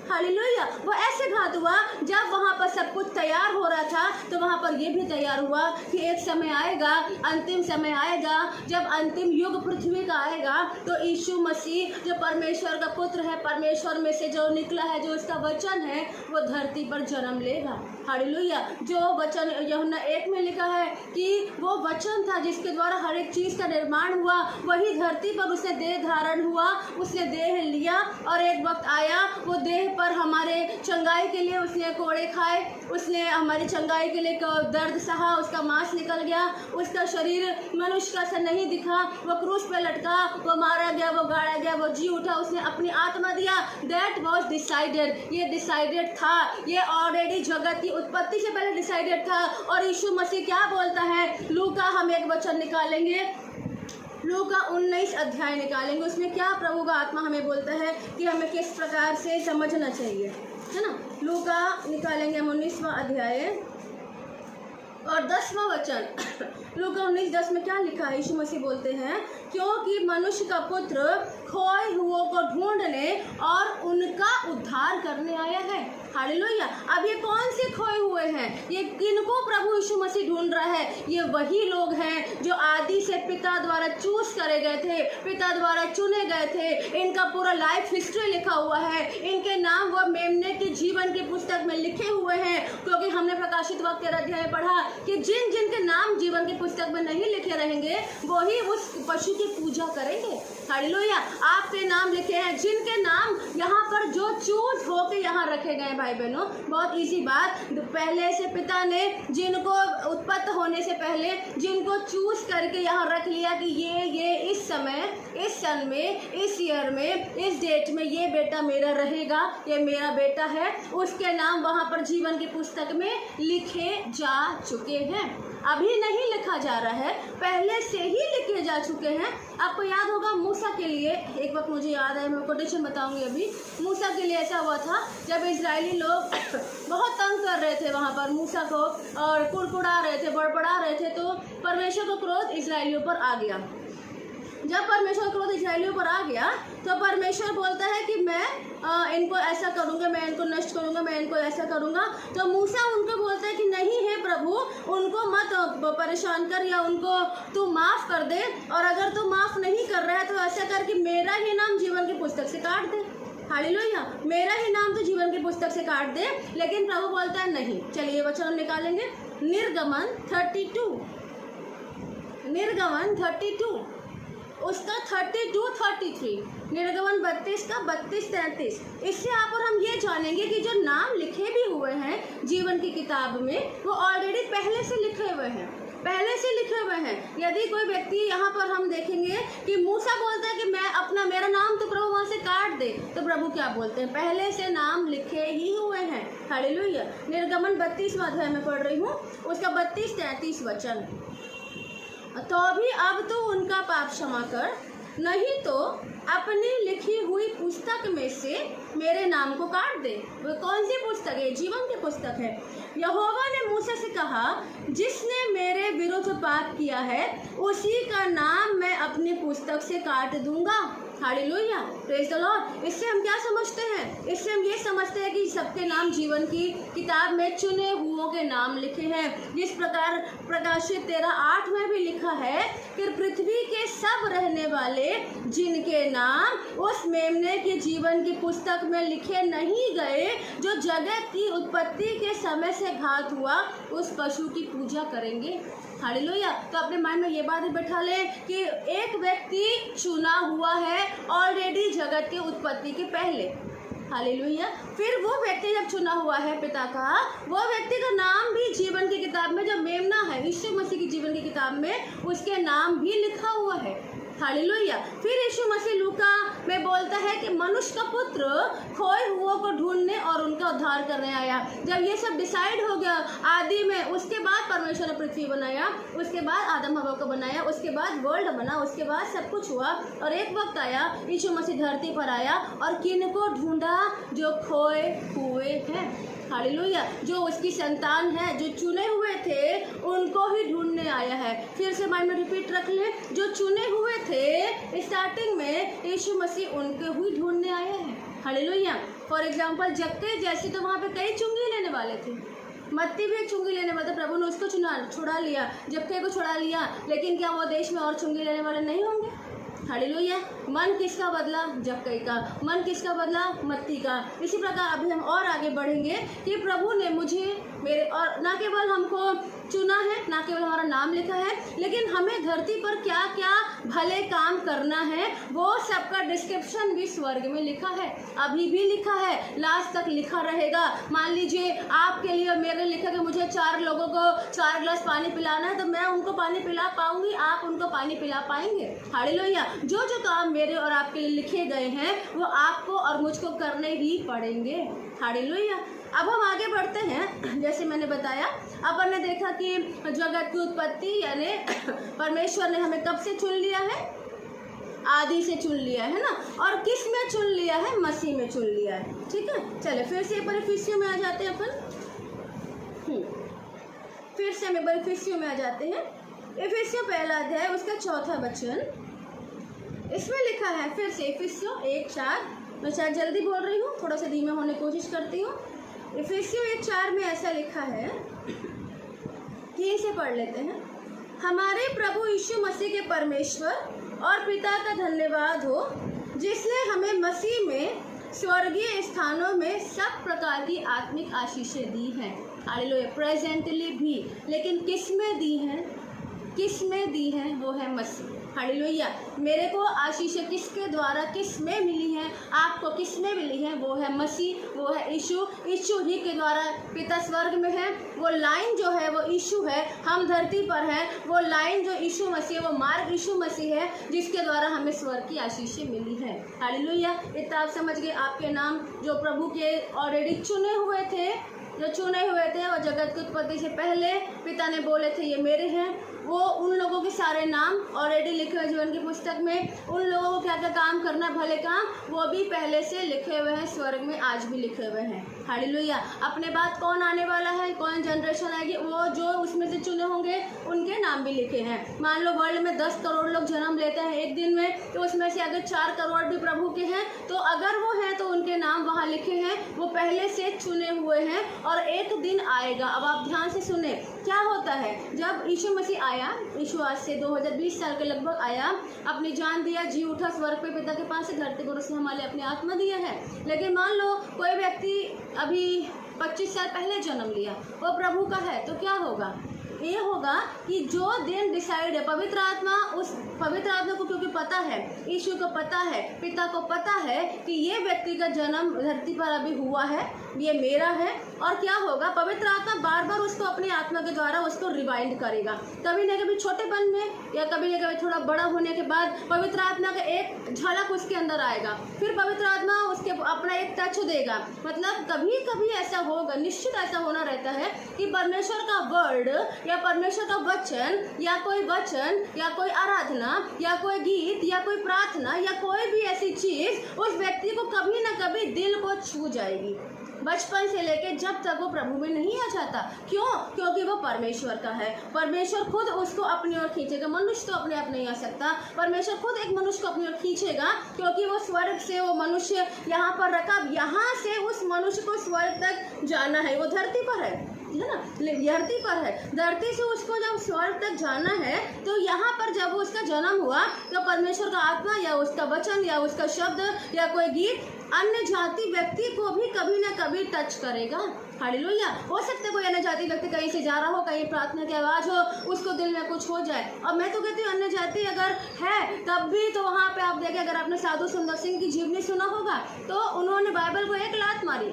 [SPEAKER 1] हालेलुया। वो ऐसे घात हुआ जब वहाँ पर सब कुछ तैयार हो रहा था, तो वहाँ पर ये भी तैयार हुआ कि एक समय आएगा, अंतिम समय आएगा, जब अंतिम युग पृथ्वी का आएगा, तो यीशु मसीह जो परमेश्वर का पुत्र है, परमेश्वर में से जो निकला है, जो उसका वचन है, वो धरती पर जन्म लेगा। हालेलुया। जो वचन यूहन्ना 1 में लिखा है कि वो वचन था जिसके द्वारा हर एक चीज़ का निर्माण हुआ, वही धरती पर उसने देह धारण हुआ, उसने देह लिया और एक वक्त आया वो देह पर हमारे चंगाई के लिए उसने कोड़े खाए, उसने हमारी चंगाई के लिए दर्द सहा, उसका मांस निकल गया, उसका शरीर मनुष्य का सा नहीं दिखा, वो क्रूस पे लटका, वो मारा गया, वो गाड़ा गया, वो जी उठा, उसने अपनी आत्मा दिया। दैट वॉज डिसाइडेड, ये डिसाइडेड था, ये ऑलरेडी जगत की उत्पत्ति से पहले डिसाइडेड था। और यीशु मसीह क्या बोलता है, लूका हम एक वचन निकालेंगे, लूका 19 अध्याय निकालेंगे, उसमें क्या प्रभु का आत्मा हमें बोलता है कि हमें किस प्रकार से समझना चाहिए, है ना। लूका निकालेंगे हम 19वां अध्याय और 10वां वचन। लूका 19:10 में क्या लिखा है, यीशु मसीह बोलते हैं, क्योंकि मनुष्य का पुत्र खोए हुओं को ढूंढने और उनका उद्धार करने आया है। हालेलुया। अब ये कौन से खोए हुए हैं, ये किनको प्रभु यीशु मसीह ढूंढ रहा है? ये वही लोग हैं जो आदि से पिता द्वारा चूज करे गए थे, पिता द्वारा चुने गए थे, इनका पूरा लाइफ हिस्ट्री लिखा हुआ है, इनके नाम वो मेमने के जीवन की पुस्तक में लिखे हुए हैं। क्योंकि हमने प्रकाशित वाक्य 13 अध्याय में पढ़ा कि जिन जिन के नाम जीवन की पुस्तक में नहीं लिखे रहेंगे वही उस पशु की पूजा करेंगे। हालेलुया। आपके नाम लिखे हैं, जिनके नाम यहाँ पर जो चूज होके यहाँ रखे गए भाई बहनों, बहुत इजी बात, पहले से पिता ने जिनको उत्पत्त होने से पहले जिनको चूज करके यहाँ रख लिया कि ये इस समय, इस सन में, इस ईयर में, इस डेट में ये बेटा मेरा रहेगा, ये मेरा बेटा है, उसके नाम वहाँ पर जीवन की पुस्तक में लिखे जा चुके हैं। अभी नहीं लिखा जा रहा है, पहले से ही लिखे जा चुके हैं। आपको याद होगा मूसा के लिए, एक वक्त मुझे याद है, मैं कोटेशन बताऊंगी अभी। मूसा के लिए ऐसा हुआ था जब इजरायली लोग बहुत तंग कर रहे थे वहाँ पर मूसा को और कुड़कुड़ा रहे थे, बड़बड़ा रहे थे, तो परमेश्वर का क्रोध इजरायलियों पर आ गया। जब परमेश्वर का क्रोध इजरायलियों पर आ गया तो परमेश्वर बोलता है कि मैं इनको ऐसा करूँगा, मैं इनको नष्ट करूँगा, मैं इनको ऐसा करूँगा। तो मूसा उनको बोलता है कि नहीं है प्रभु, उनको मत परेशान कर या उनको तू माफ़ कर दे, और अगर तू माफ़ नहीं कर रहा है तो ऐसा कर कि मेरा ही नाम जीवन की पुस्तक से काट दे। हालेलुया। मेरा ही नाम तो जीवन की पुस्तक से काट दे। लेकिन प्रभु बोलता है नहीं। चलिए वचन निकालेंगे, निर्गमन 32, निर्गमन 32 उसका 32-33, निर्गमन 32 का 32-33। इससे आप और हम ये जानेंगे कि जो नाम लिखे भी हुए हैं जीवन की किताब में वो ऑलरेडी पहले से लिखे हुए हैं, पहले से लिखे हुए हैं। यदि कोई व्यक्ति यहाँ पर हम देखेंगे कि मूसा बोलता है कि मैं मेरा नाम तो प्रभु वहाँ से काट दे, तो प्रभु क्या बोलते हैं, पहले से नाम लिखे ही हुए हैं। हालेलुया। निर्गमन 32वां अध्याय में पढ़ रही हूँ, उसका 32-33 वचन। तो भी अब तो उनका पाप क्षमा कर, नहीं तो अपनी लिखी हुई पुस्तक में से मेरे नाम को काट दे। वो कौन सी पुस्तक है? जीवन की पुस्तक है। यहोवा ने मूसा से कहा, जिसने मेरे विरुद्ध पाप किया है उसी का नाम मैं अपनी पुस्तक से काट दूंगा। Hallelujah, praise the Lord. इससे हम क्या समझते हैं? इससे हम ये समझते हैं कि सबके नाम जीवन की किताब में चुने हुओं के नाम लिखे हैं। जिस प्रकार प्रकाशित 13:8 में भी लिखा है कि पृथ्वी के सब रहने वाले जिनके नाम उस मेमने के जीवन की पुस्तक में लिखे नहीं गए, जो जगत की उत्पत्ति के समय से घात हुआ, उस पशु की पूजा करेंगे। हालेलुया। तो अपने माइंड में ये बात बैठा ले कि एक व्यक्ति चुना हुआ है ऑलरेडी जगत की उत्पत्ति के पहले। हालेलुया। फिर वो व्यक्ति जब चुना हुआ है पिता का, वो व्यक्ति का नाम भी जीवन की किताब में, जब मेमना है यीशु मसीह की जीवन की किताब में, उसके नाम भी लिखा हुआ है। हालेलुया। फिर यीशु मसीह लूका में बोलता है कि मनुष्य का पुत्र खोए हुओं को ढूंढने और उनका उद्धार करने आया। जब ये सब डिसाइड हो गया आदि में, उसके बाद परमेश्वर ने पृथ्वी बनाया, उसके बाद आदम हवा को बनाया, उसके बाद वर्ल्ड बना, उसके बाद सब कुछ हुआ, और एक वक्त आया यीशु मसीह धरती पर आया और किनको ढूंढा? जो खोए हुए हैं। हालेलुया। जो उसकी संतान है, जो चुने हुए थे, उनको ही ढूंढने आया है। फिर से माइंड में रिपीट रख ले, जो चुने हुए थे स्टार्टिंग में, यीशु मसीह उनके ही ढूंढने आया है। हालेलुया। फॉर एग्जांपल जक्के जैसे तो वहाँ पे कई चुंगी लेने वाले थे, मत्ती भी एक चुंगी लेने वाले, प्रभु ने उसको छुड़ा लिया, जक्के को छुड़ा लिया, लेकिन क्या वो देश में और चुंगी लेने वाले नहीं होंगे? हालेलुया। मन किसका बदला? जक्कई का। मन किसका बदला? मत्ती का। इसी प्रकार अभी हम और आगे बढ़ेंगे कि प्रभु ने मुझे मेरे, और ना केवल हमको चुना है, ना केवल हमारा नाम लिखा है, लेकिन हमें धरती पर क्या क्या भले काम करना है वो सबका डिस्क्रिप्शन भी स्वर्ग में लिखा है, अभी भी लिखा है, लास्ट तक लिखा रहेगा। मान लीजिए आपके लिए और मेरे लिखा कि मुझे 4 लोगों को 4 गिलास पानी पिलाना है, तो मैं उनको पानी पिला पाऊंगी, आप उनको पानी पिला पाएंगे। हालेलुया। जो जो काम मेरे और आपके लिए लिखे गए हैं वो आपको और मुझको करने ही पड़ेंगे। हालेलुया। अब हम आगे बढ़ते हैं। जैसे मैंने बताया, अपन ने देखा कि जगत की उत्पत्ति यानी परमेश्वर ने हमें कब से चुन लिया है? आदि से चुन लिया है ना। और किस में चुन लिया है? मसीह में चुन लिया है। ठीक है, चले फिर से इफिसियों में आ जाते हैं अपन। फिर से हम इफिसियों में आ जाते हैं। इफिसियों पहला अध्याय उसका 4था वचन, इसमें लिखा है, फिर से इफिसियों 1:4। मैं शायद जल्दी बोल रही हूँ, थोड़ा सा धीमे होने की कोशिश करती हूँ। इफिसियों 1:4 में ऐसा लिखा है, 3 से पढ़ लेते हैं। हमारे प्रभु यीशु मसीह के परमेश्वर और पिता का धन्यवाद हो, जिसने हमें मसीह में स्वर्गीय स्थानों में सब प्रकार की आत्मिक आशीषें दी हैं। हालेलुया। प्रेजेंटली भी, लेकिन किस में दी हैं? किस में दी है? वो है मसीह। हालेलुया। मेरे को आशीषें किसके द्वारा, किस में मिली है? आपको किस में मिली है? वो है मसीह, वो है यीशु। यीशु ही के द्वारा पिता स्वर्ग में है, वो लाइन जो है वो यीशु है, हम धरती पर हैं। वो लाइन जो यीशु मसीह, वो मार्ग यीशु मसीह है, जिसके द्वारा हमें स्वर्ग की आशीषें मिली है। हालेलुया। इतना आप समझ गए, आपके नाम जो प्रभु के ऑलरेडी चुने हुए थे, और जगत की उत्पत्ति से पहले पिता ने बोले थे ये मेरे हैं, वो उन लोगों के सारे नाम ऑलरेडी लिखे हुए जीवन की पुस्तक में। उन लोगों को क्या क्या काम करना, भले काम, वो भी पहले से लिखे हुए हैं, स्वर्ग में आज भी लिखे हुए हैं। हालेलुया। अपने बाद कौन आने वाला है, कौन जनरेशन आएगी, वो जो उसमें से चुने होंगे उनके नाम भी लिखे हैं। मान लो वर्ल्ड में 10 करोड़ लोग जन्म लेते हैं एक दिन में, तो उसमें से अगर 4 करोड़ भी प्रभु के हैं, तो अगर वो हैं तो उनके नाम वहाँ लिखे हैं, वो पहले से चुने हुए हैं। और एक दिन आएगा, अब आप ध्यान से सुने, क्या होता है जब यीशु मसीह आया, यीशु आज से 2020 साल के लगभग आया, अपनी जान दिया, जी उठा, स्वर्ग पे पिता के पास से, धरती पर उसने हमारे अपनी आत्मा दिया है। लेकिन मान लो कोई व्यक्ति अभी 25 साल पहले जन्म लिया, वो प्रभु का है, तो क्या होगा? ये होगा कि जो दिन डिसाइड है, पवित्र आत्मा को क्योंकि पता है, यीशु को पता है, पिता को पता है कि ये व्यक्ति का जन्म धरती पर अभी हुआ है, ये मेरा है। और क्या होगा? पवित्र आत्मा बार बार उसको अपनी आत्मा के द्वारा उसको रिवाइंड करेगा। कभी न कभी छोटेपन में या कभी न कभी थोड़ा बड़ा होने के बाद पवित्र आत्मा का एक झलक उसके अंदर आएगा, फिर पवित्र आत्मा उसके अपना एक टच देगा। मतलब कभी कभी ऐसा होगा, निश्चित ऐसा होना रहता है कि परमेश्वर का वर्ड या परमेश्वर का वचन या कोई आराधना या कोई गीत या कोई प्रार्थना या कोई भी ऐसी चीज़ उस व्यक्ति को कभी ना कभी दिल को छू जाएगी, बचपन से लेके जब तक वो प्रभु में नहीं आ जाता। क्यों? क्योंकि वो परमेश्वर का है। परमेश्वर खुद उसको अपनी ओर खींचेगा। मनुष्य तो अपने आप नहीं आ सकता, परमेश्वर खुद एक मनुष्य को अपनी ओर खींचेगा, क्योंकि वो स्वर्ग से वो मनुष्य यहाँ पर रखा, यहाँ से उस मनुष्य को स्वर्ग तक जाना है। वो धरती पर है ना, धरती पर है, धरती से उसको जब स्वर्ग तक जाना है, तो यहाँ पर जब उसका जन्म हुआ, तो परमेश्वर का आत्मा या उसका वचन या उसका शब्द या कोई गीत अन्य जाति व्यक्ति को भी कभी ना कभी टच करेगा। हालेलुया। हो सकता है कोई अन्य जाति व्यक्ति कहीं से जा रहा हो, कहीं प्रार्थना की आवाज़ हो, उसको दिल में कुछ हो जाए। और मैं तो कहती हूँ अन्य जाति अगर है तब भी तो वहाँ पे आप देखें, अगर आपने साधु सुंदर सिंह की जीवनी सुना होगा, तो उन्होंने बाइबल को एक लात मारी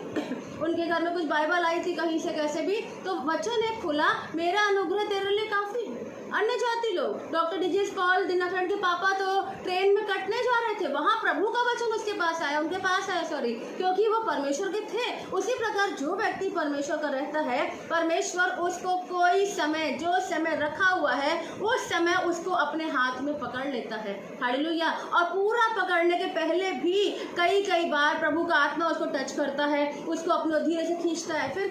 [SPEAKER 1] उनके घर में कुछ बाइबल आई थी कहीं से कैसे भी, तो वचन एक खुला, मेरा अनुग्रह तेरे लिए काफ़ी है। अन्य जाति लोग, डॉक्टर डीजीएस पॉल दिनकरण के पापा तो ट्रेन में कटने जा रहे थे, वहाँ प्रभु का वचन उसके पास आया, उनके पास आया, क्योंकि वो परमेश्वर के थे। उसी प्रकार जो व्यक्ति परमेश्वर का रहता है, परमेश्वर उसको कोई समय, जो समय रखा हुआ है, उस समय उसको अपने हाथ में पकड़ लेता है। हालेलुया। और पूरा पकड़ने के पहले भी कई बार प्रभु का आत्मा उसको टच करता है, उसको अपने धीरे से खींचता है, फिर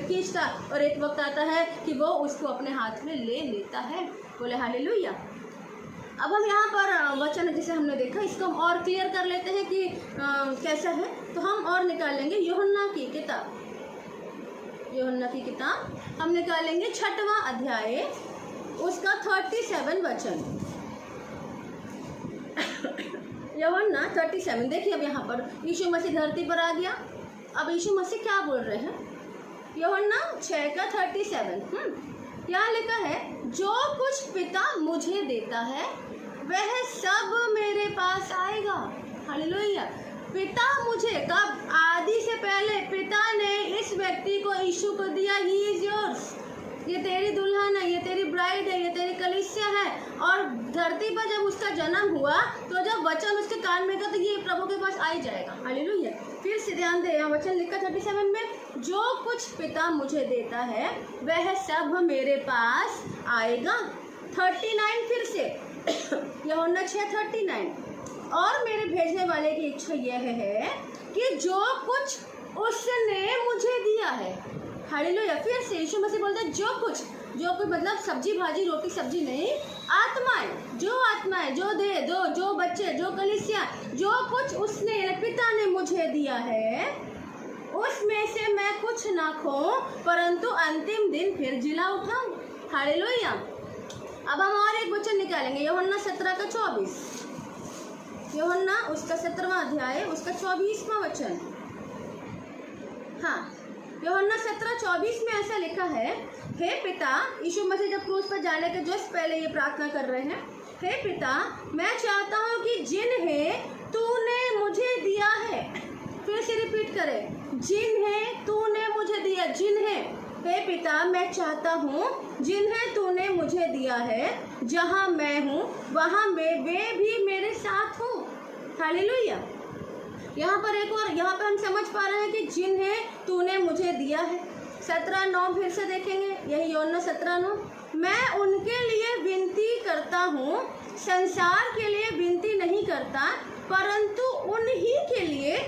[SPEAKER 1] खींचता, और एक वक्त आता है कि वो उसको अपने हाथ में ले लेता है। बोले हालेलुया। अब हम यहाँ पर वचन जिसे हमने देखा, इसको हम और क्लियर कर लेते हैं कि कैसा है, तो हम और निकालेंगे यूहन्ना की किताब हम निकालेंगे 6वां अध्याय, उसका 37 वचन। यूहन्ना 37। देखिए अब यहाँ पर यीशु मसीह धरती पर आ गया। अब यीशु मसीह क्या बोल रहे हैं? यूहन्ना 6:37। यहाँ लिखा है, जो कुछ पिता मुझे देता है वह सब मेरे पास आएगा। हालेलुया। पिता मुझे कब? आदि से पहले पिता ने इस व्यक्ति को, यीशु को दिया। ही इज योर्स, ये तेरी दुल्हन है, ये तेरी ब्राइड है, ये तेरी कलीसिया है। और धरती पर जब उसका जन्म हुआ तो जब वचन उसके कान में गया तो ये प्रभु के पास आ ही जाएगा। हालेलुया। फिर से ध्यान दे, यहाँ वचन लिखा 37 में, जो कुछ पिता मुझे देता है वह सब मेरे पास आएगा। 39 फिर से यूहन्ना 6:39, और मेरे भेजने वाले की इच्छा यह है कि जो कुछ उसने मुझे दिया है। हालेलुया। फिर से यीशु मसीह बोलते हैं, जो कुछ मतलब सब्जी भाजी रोटी सब्जी नहीं, आत्माएं, जो आत्माएं, जो दे दो, जो बच्चे, जो कलीसिया, जो कुछ उसने पिता ने मुझे दिया है उसमें से मैं कुछ ना खोऊं परंतु अंतिम दिन फिर जिला उठाऊं। हालेलुया। अब हम और एक वचन निकालेंगे, यूहन्ना 17:24। यूहन्ना उसका 17वां अध्याय, उसका 24वां वचन। हाँ, यूहन्ना 17:24 में ऐसा लिखा है, हे पिता, यीशु मसीह जब क्रूस पर जाने के जस्ट पहले ये प्रार्थना कर रहे हैं, हे पिता, मैं चाहता हूँ कि जिन्हें तूने मुझे दिया है, फिर से रिपीट करें, जिन्हें तूने मुझे दिया, जिन्हें, हे पिता, मैं चाहता हूँ जिन्हें तूने मुझे दिया है, जहाँ मैं हूँ वहाँ वे भी मेरे साथ हो। हालेलुया। यहाँ पर एक और, यहाँ पर हम समझ पा रहे हैं कि जिन्हें तूने मुझे दिया है। 17:9 फिर से देखेंगे, यही यूहन्ना 17:9, मैं उनके लिए विनती करता हूँ, संसार के लिए विनती नहीं करता परंतु उन्हीं के लिए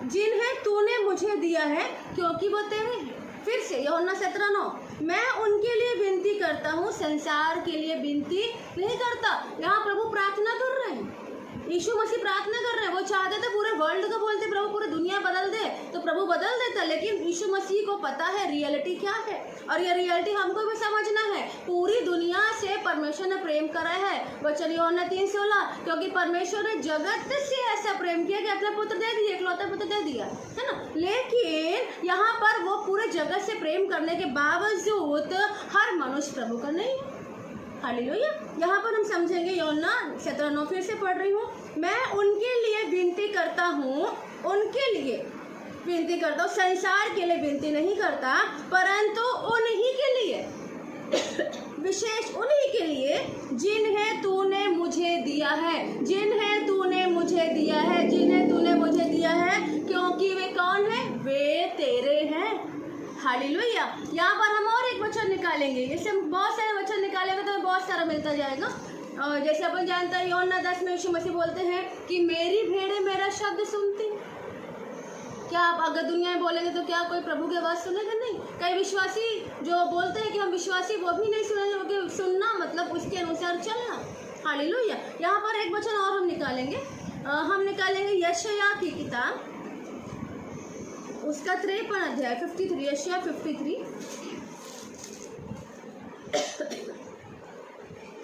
[SPEAKER 1] जिन्हें तूने मुझे दिया है, क्योंकि वो तेरे हैं। फिर से यूहन्ना 17:9, मैं उनके लिए विनती करता हूँ, संसार के लिए विनती नहीं करता। यहाँ प्रभु प्रार्थना कर रहे हैं, यीशु मसीह प्रार्थना कर रहे हैं। वो चाहते थे पूरे वर्ल्ड को बोलते प्रभु पूरी दुनिया बदल दे, तो प्रभु बदल देता, लेकिन यीशु मसीह को पता है रियलिटी क्या है, और ये रियलिटी हमको भी समझना है। पूरी दुनिया से परमेश्वर ने प्रेम करा है, वचन यूहन्ना 3:16, क्योंकि परमेश्वर ने जगत से ऐसा प्रेम किया कि अपना पुत्र दे दिया, इकलौता पुत्र दे दिया, है ना। लेकिन यहाँ पर वो पूरे जगत से प्रेम करने के बावजूद हर मनुष्य प्रभु का नहीं है। हालेलुया। यहाँ पर हम समझेंगे, यूहन्ना 17:9 फिर से पढ़ रही हूँ, मैं उनके लिए विनती करता हूँ, उनके लिए विनती करता हूँ, संसार के लिए विनती नहीं करता परंतु उन्हीं के लिए, विशेष उन्हीं के लिए जिन्हें तूने मुझे दिया है, जिन्हें तूने मुझे दिया है, जिन्हें तूने मुझे दिया है, क्योंकि वे कौन है? वे तेरे हैं। हालेलुया। यहाँ पर हम और एक वचन निकालेंगे, जैसे हम बहुत सारे वचन निकालेंगे तो बहुत सारा मिलता जाएगा। और जैसे अपन जानते हैं यूहन्ना 10 में यीशु मसीह बोलते हैं कि मेरी भेड़ें मेरा शब्द सुनती। क्या आप अगर दुनिया में बोलेंगे तो क्या कोई प्रभु की आवाज़ सुनेगा? नहीं। कई विश्वासी जो बोलते हैं कि हम विश्वासी, वो भी नहीं सुनेंगे। सुनना मतलब उसके अनुसार चलना। हालेलुया। यहाँ पर एक वचन और हम निकालेंगे यशायाह की किताब, उसका 53 अध्याय 53, यशायाह 53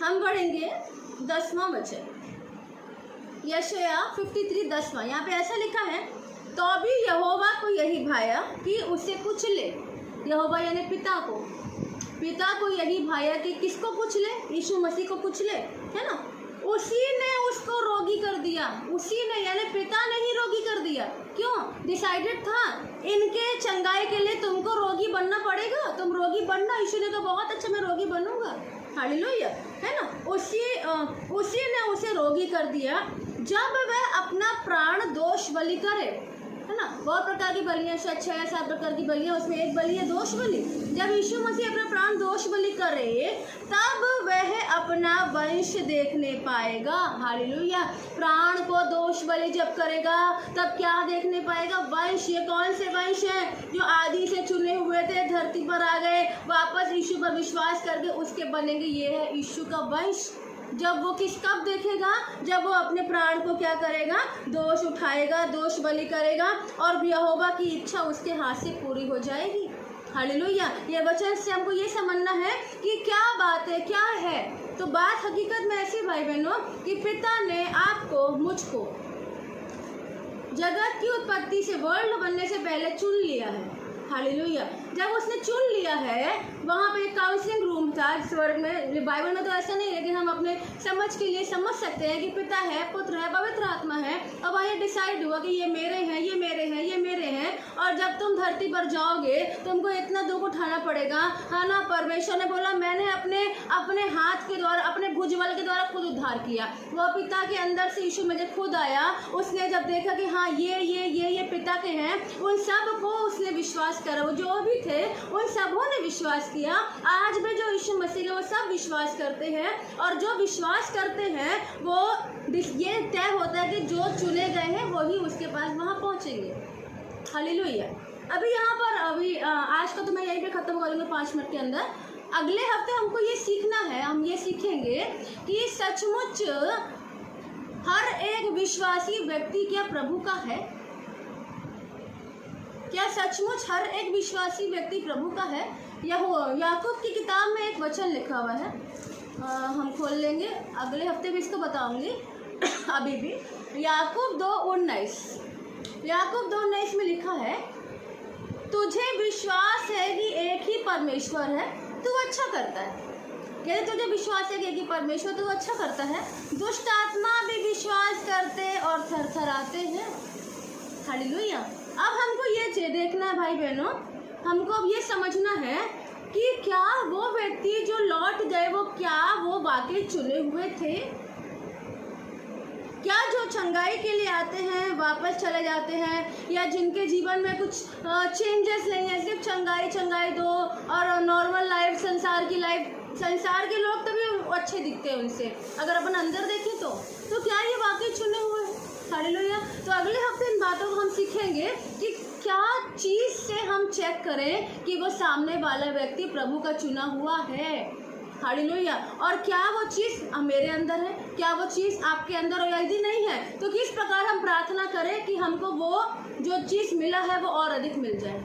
[SPEAKER 1] हम पढ़ेंगे 10वां वचन, यशायाह 53 10वां। यहाँ पे ऐसा लिखा है, तो भी यहोवा को यही भाया कि उसे कुचले। यहोवा यानी पिता को यही भाया कि किसको कुचले? यीशु मसीह को कुचले, है ना। उसी ने उसको रोगी कर दिया, उसी ने यानी पिता ने ही रोगी कर दिया। क्यों? डिसाइडेड था, इनके चंगाई के लिए तुमको रोगी बनना पड़ेगा, तुम रोगी बनना। यीशु ने कहा बहुत अच्छा, मैं रोगी बनूंगा। हालेलुया, है ना। उसी ने उसे रोगी कर दिया जब वह अपना प्राण दोष बलि करे, है ना। बहुत प्रकार की बलियाँ, 6 या 7 प्रकार की बलियाँ, उसमें एक बलि है दोष बलि। जब यीशु मसीह अपना प्राण दोष बलि करे तब वह अपना वंश देखने पाएगा। हालेलुया। प्राण को दोष बलि जब करेगा तब क्या देखने पाएगा? वंश। ये कौन से वंश है? जो आदि से चुने हुए थे, धरती पर आ गए, वापस यीशु पर विश्वास करके उसके बनेंगे। ये है यीशु का वंश। जब वो कब देखेगा? जब वो अपने प्राण को क्या करेगा? दोष उठाएगा, दोष बलि करेगा, और यहोवा की इच्छा उसके हाथ से पूरी हो जाएगी। हालेलुया। ये वचन से हमको ये समझना है कि क्या बात है, क्या है। तो बात हकीकत में ऐसी भाई बहनों कि पिता ने आपको, मुझको जगत की उत्पत्ति से, वर्ल्ड बनने से पहले चुन लिया है। हालेलुया। जब उसने चुन लिया है, वहाँ पे एक काउंसलिंग रूम था स्वर्ग में। बाइबल में तो ऐसा नहीं, लेकिन हम अपने समझ के लिए समझ सकते हैं कि पिता है, पुत्र है, पवित्र आत्मा है, और वहाँ ये डिसाइड हुआ कि ये मेरे हैं, ये मेरे हैं, ये मेरे हैं। और जब तुम धरती पर जाओगे तुमको इतना दुख उठाना पड़ेगा, है ना। परमेश्वर ने बोला मैंने अपने हाथ के द्वारा, अपने भुजबल के द्वारा खुद उद्धार किया। वो पिता के अंदर से यीशु में जब खुद आया, उसने जब देखा कि हाँ ये पिता के हैं, उन सब को उसने विश्वास करा। वो जो भी थे उन सबों ने विश्वास किया। आज भी जो यीशु मसीह है वो सब विश्वास करते हैं, और जो विश्वास करते हैं वो ये तय होता है कि जो चुने गए हैं वही उसके पास वहाँ पहुँचेंगे। हालेलुया। अभी यहाँ पर आज का तो मैं यहीं पे ख़त्म करूँगा 5 मिनट के अंदर। अगले हफ्ते हमको ये सीखना है, हम ये सीखेंगे कि सचमुच हर एक विश्वासी व्यक्ति क्या प्रभु का है? क्या सचमुच हर एक विश्वासी व्यक्ति प्रभु का है? याकूब की किताब में एक वचन लिखा हुआ है, हम खोल लेंगे, अगले हफ्ते भी इसको बताऊंगी। अभी भी याकूब 2:19 में लिखा है, तुझे विश्वास है कि एक ही परमेश्वर है, तू अच्छा करता है। यदि तुझे विश्वास है कि एक ही परमेश्वर, तू अच्छा करता है। दुष्ट आत्मा भी विश्वास करते और थरथराते हैं। हालेलुया। अब हमको ये देखना है भाई बहनों, हमको अब ये समझना है कि क्या वो व्यक्ति जो लौट गए क्या वो वाकई चुने हुए थे? क्या जो चंगाई के लिए आते हैं वापस चले जाते हैं, या जिनके जीवन में कुछ चेंजेस नहीं है, सिर्फ चंगाई दो और नॉर्मल लाइफ, संसार के लोग तभी अच्छे दिखते हैं उनसे, अगर अपन अंदर देखें तो क्या ये वाकई चुने हुए हैं? हालेलुया। तो अगले हफ्ते इन बातों को हम सीखेंगे कि क्या चीज़ से हम चेक करें कि वो सामने वाला व्यक्ति प्रभु का चुना हुआ है। हालेलुया। और क्या वो चीज़ मेरे अंदर है, क्या वो चीज़ आपके अंदर है? यदि नहीं है तो किस प्रकार हम प्रार्थना करें कि हमको वो जो चीज़ मिला है वो और अधिक मिल जाए।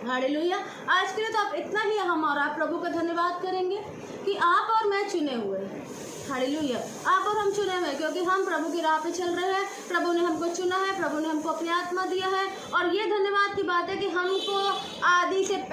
[SPEAKER 1] हालेलुया। आज के लिए तो आप इतना ही, हम और आप प्रभु का धन्यवाद करेंगे कि आप और मैं चुने हुए हैं। हालेलुया। आप और हम चुने हुए, क्योंकि हम प्रभु की राह पे चल रहे हैं। प्रभु ने हमको चुना है, प्रभु ने हमको अपनी आत्मा दिया है। और ये धन्यवाद की बात है कि हमको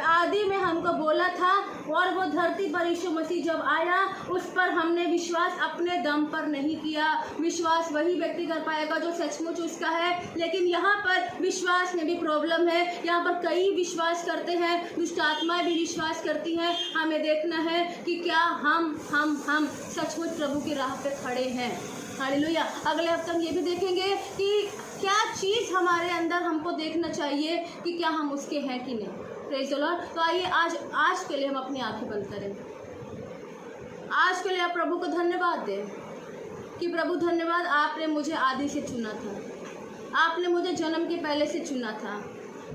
[SPEAKER 1] आदि में हमको बोला था, और वो धरती पर यीशु मसीह जब आया उस पर हमने विश्वास अपने दम पर नहीं किया। विश्वास वही व्यक्ति कर पाएगा जो सचमुच उसका है। लेकिन यहाँ पर विश्वास में भी प्रॉब्लम है। यहाँ पर कई विश्वास करते हैं, दुष्ट आत्माएं भी विश्वास करती हैं। हमें देखना है कि क्या हम सचमुच प्रभु की राह पे खड़े हैं। हालेलुया। अगले हफ्ते हम ये भी देखेंगे कि क्या चीज़ हमारे अंदर हमको देखना चाहिए कि क्या हम उसके हैं कि नहीं। Praise the Lord. तो आइए आज के लिए हम अपनी आंखें बंद करें। आज के लिए आप प्रभु को धन्यवाद दें कि प्रभु धन्यवाद, आपने मुझे आदि से चुना था, आपने मुझे जन्म के पहले से चुना था,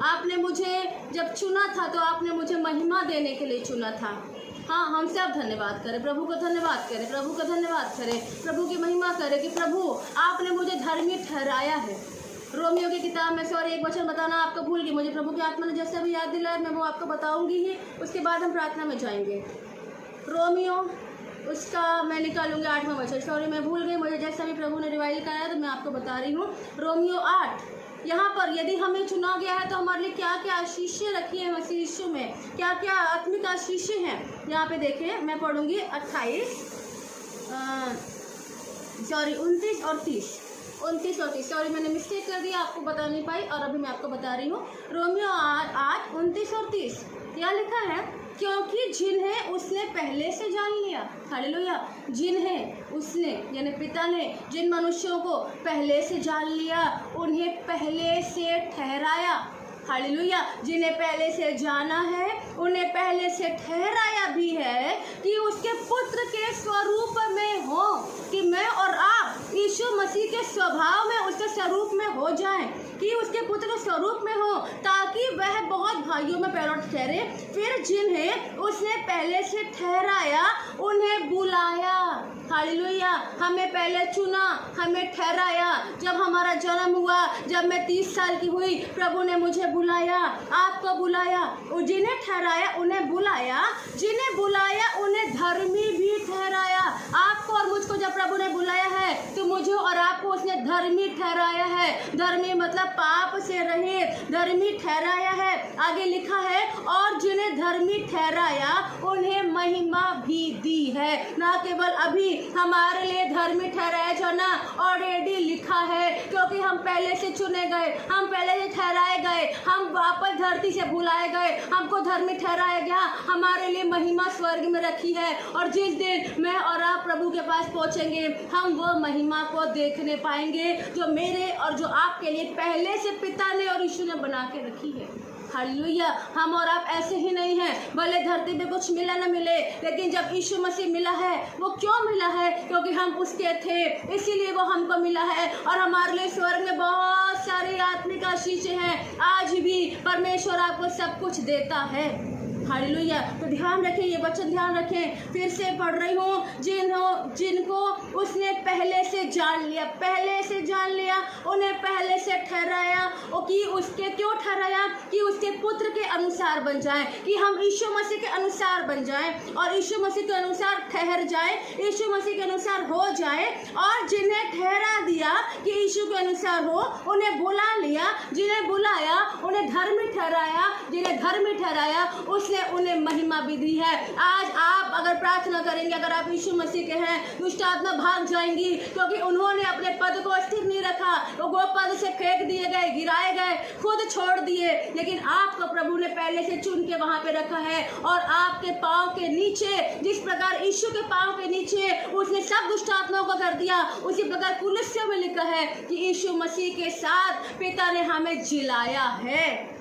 [SPEAKER 1] आपने मुझे जब चुना था तो आपने मुझे महिमा देने के लिए चुना था। हाँ, हम सब धन्यवाद करें, प्रभु को धन्यवाद करें, प्रभु को धन्यवाद करें, प्रभु की महिमा करें कि प्रभु आपने मुझे धर्मी ठहराया है। रोमियो की किताब में एक वचन बताना आपको भूल गई, मुझे प्रभु की आत्मा ने जैसे भी याद दिलाया मैं वो आपको बताऊंगी ही। उसके बाद हम प्रार्थना में जाएंगे। रोमियो उसका मैं निकालूंगी 8वां वचन, मैं भूल गई, मुझे जैसा भी प्रभु ने रिवाइल कराया तो मैं आपको बता रही हूँ। रोमियो 8, यहाँ पर यदि हमें चुना गया है तो हमारे लिए क्या क्या आशीषें रखी है मसीह यीशु में, क्या क्या आत्मिक आशीषें हैं। यहाँ पे देखें, मैं पढ़ूंगी 29 और 30, मैंने मिस्टेक कर दिया, आपको बता नहीं पाई और अभी मैं आपको बता रही हूँ। रोमियो 8, 29 और 30 यहाँ लिखा है, क्योंकि जिन्हें उसने पहले से जान लिया। हालेलुया। जिन्हें उसने यानी पिता ने जिन मनुष्यों को पहले से जान लिया उन्हें पहले से ठहराया। हालेलुया। जिन्हें पहले से जाना है उन्हें पहले से ठहराया भी है कि उसके पुत्र के स्वरूप में हो, कि मैं और आप यीशु मसीह के स्वभाव में, उसके स्वरूप में हो जाएं, कि उसके पुत्र के स्वरूप में हो, ताकि वह बहुत भाइयों में पैरोट ठहरे। फिर जिन्हें उसने पहले से ठहराया उन्हें बुलाया। हालेलुया। हमें पहले चुना, हमें ठहराया। जब हमारा जन्म हुआ, जब मैं 30 साल की हुई, प्रभु ने मुझे बुलाया, आपको बुलाया। जिन्हें ठहराया उन्हें बुलाया, जिन्हें बुलाया उन्हें धर्मी भी ठहराया। आपको और मुझको जब प्रभु ने बुलाया है तो मुझे और आपको उसने धर्मी ठहराया। ठहराया है। धर्मी मतलब पाप से रहित, धर्मी ठहराया है। आगे लिखा है और जिन्हें धर्मी ठहराया उन्हें महिमा भी दी है। ना केवल अभी हमारे लिए धर्मी ठहराया जो ना ऑलरेडी लिखा है, क्योंकि हम पहले से चुने गए, हम पहले से ठहराए गए, हम वापस धरती से बुलाए गए, हमको धर्मी ठहराया गया, हमारे लिए महिमा स्वर्ग में रखी है। और जिस दिन मैं और आप प्रभु के पास पहुंचेंगे, हम वो महिमा को देखने पाएंगे जो मेरे और जो आपके लिए पहले से पिता ने और यीशु ने बना के रखी है। हालेलुया। हम और आप ऐसे ही नहीं हैं, भले धरती पे कुछ मिला ना मिले, लेकिन जब यीशु मसीह मिला है, वो क्यों मिला है? क्योंकि हम उसके थे, इसीलिए वो हमको मिला है। और हमारे लिए स्वर्ग में बहुत सारी आत्मिक आशीषें हैं। आज भी परमेश्वर आपको सब कुछ देता है। हालेलुया। तो ध्यान रखें, ये वचन ध्यान रखें। फिर से पढ़ रही हूँ, जिनको उसने पहले से जान लिया, पहले से जान लिया, उन्हें पहले से ठहराया। और कि उसके क्यों ठहराया? कि उसके पुत्र के अनुसार बन जाएं, कि हम यीशु मसीह के अनुसार बन जाएं और यीशु मसीह के अनुसार ठहर जाएं, यीशु मसीह के अनुसार हो जाएं। और जिन्हें ठहरा दिया कि यीशु के अनुसार हो, उन्हें बुला लिया, जिन्हें बुलाया उन्हें धर्मी ठहराया, जिन्हें धर्मी ठहराया उसने उन्हें महिमा भी दी है। आज आप अगर प्रार्थना करेंगे, अगर आप यीशु मसीह के हैं, दुष्ट आत्मा भाग जाएंगी, क्योंकि उन्होंने अपने पद को स्थिर नहीं रखा, वो पद से फेंक दिए गए, गिराए गए, खुद छोड़ दिए। लेकिन आपको प्रभु ने पहले से चुन के वहां पे रखा है। और आपके पाँव के नीचे, जिस प्रकार यीशु के पाँव के नीचे उसने सब दुष्ट आत्माओं को कर दिया, उसी प्रकार कुलस्सियों में लिखा है कि यीशु मसीह के साथ पिता ने हमें जिलाया है।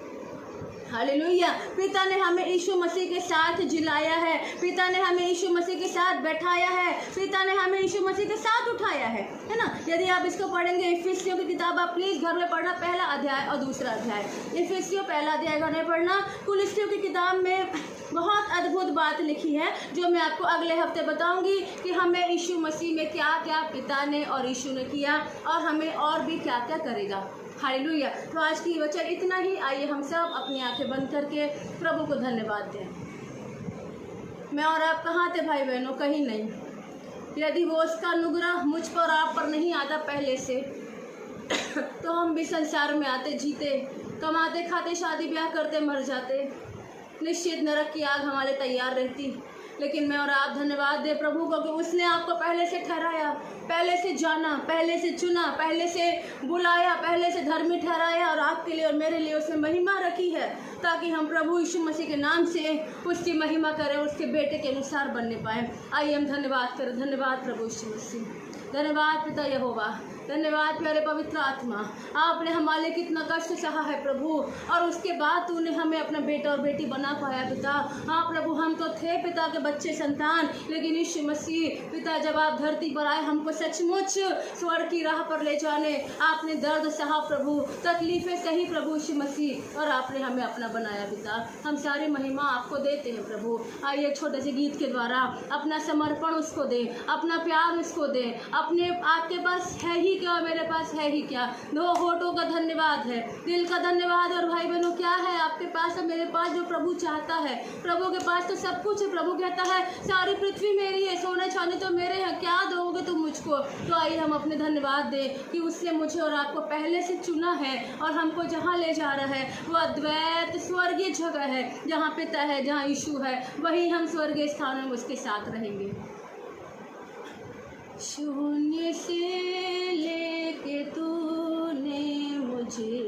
[SPEAKER 1] हालेलुया। पिता ने हमें यीशु मसीह के साथ जिलाया है, पिता ने हमें यीशु मसीह के साथ बैठाया है, पिता ने हमें यीशु मसीह के साथ उठाया है ना। यदि आप इसको पढ़ेंगे, इफिसियों की किताब आप प्लीज़ घर में पढ़ना, पहला अध्याय और दूसरा अध्याय। इफिसियों पहला अध्याय घर में पढ़ना। कुलस्सियों की किताब में बहुत अद्भुत बात लिखी है, जो मैं आपको अगले हफ्ते बताऊंगी कि हमें यीशु मसीह में क्या क्या पिता ने और यीशु ने किया और हमें और भी क्या क्या करेगा। हालेलुया। तो आज की वचन इतना ही। आइए हम सब अपनी आंखें बंद करके प्रभु को धन्यवाद दें। मैं और आप कहाँ थे भाई बहनों? कहीं नहीं। यदि वो उसका अनुग्रह मुझ पर आप पर नहीं आता पहले से, तो हम भी संसार में आते, जीते, कमाते, खाते, शादी ब्याह करते, मर जाते। निश्चित नरक की आग हमारे तैयार रहती। लेकिन मैं और आप धन्यवाद दे प्रभु को कि उसने आपको पहले से ठहराया, पहले से जाना, पहले से चुना, पहले से बुलाया, पहले से धर्मी ठहराया। और आपके लिए और मेरे लिए उसने महिमा रखी है, ताकि हम प्रभु यीशु मसीह के नाम से उसकी महिमा करें, उसके बेटे के अनुसार बनने पाएँ। आइए हम धन्यवाद करें। धन्यवाद प्रभु यीशु मसीह, धन्यवाद पिता यहोवा, धन्यवाद प्यारे पवित्र आत्मा। आपने हमारे लिए कितना कष्ट सहा है प्रभु, और उसके बाद तूने हमें अपना बेटा और बेटी बना पाया पिता। हाँ प्रभु, हम तो थे पिता के बच्चे, संतान, लेकिन यीशु मसीह पिता जब आप धरती पर आए, हमको सचमुच स्वर्ग की राह पर ले जाने आपने दर्द सहा प्रभु, तकलीफें सही प्रभु यीशु मसीह, और आपने हमें अपना बनाया पिता। हम सारी महिमा आपको देते हैं प्रभु। आइए छोटे से गीत के द्वारा अपना समर्पण उसको दें, अपना प्यार उसको दें। अपने आपके पास है ही क्या, मेरे पास है ही क्या। दो होठों का धन्यवाद है, दिल का धन्यवाद। और भाई बहनों, क्या है आपके पास और मेरे पास जो प्रभु चाहता है? प्रभु के पास तो सब कुछ है। प्रभु कहता है सारी पृथ्वी मेरी है, सोने चांदी तो मेरे हैं, क्या दोगे तुम मुझको? तो आइए हम अपने धन्यवाद दें कि उसने मुझे और आपको पहले से चुना है, और हमको जहाँ ले जा रहा है वो अद्वैत स्वर्गीय जगह है, जहाँ पिता है, जहाँ यीशु है, वहीं हम स्वर्गीय स्थानों में उसके साथ रहेंगे। शून्य से लेके तूने मुझे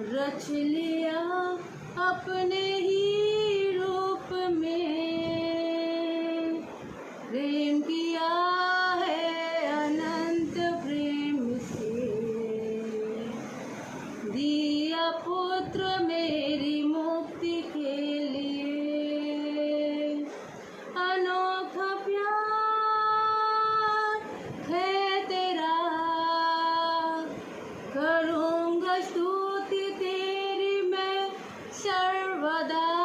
[SPEAKER 1] रच लिया अपने ही रूप में, प्रेम किया है अनंत प्रेम से, दिया पुत्र मेरी मुक्ति के लिए। अनोखा प्यार है तेरा, करूँगा स्तुति तेरी मैं सर्वदा।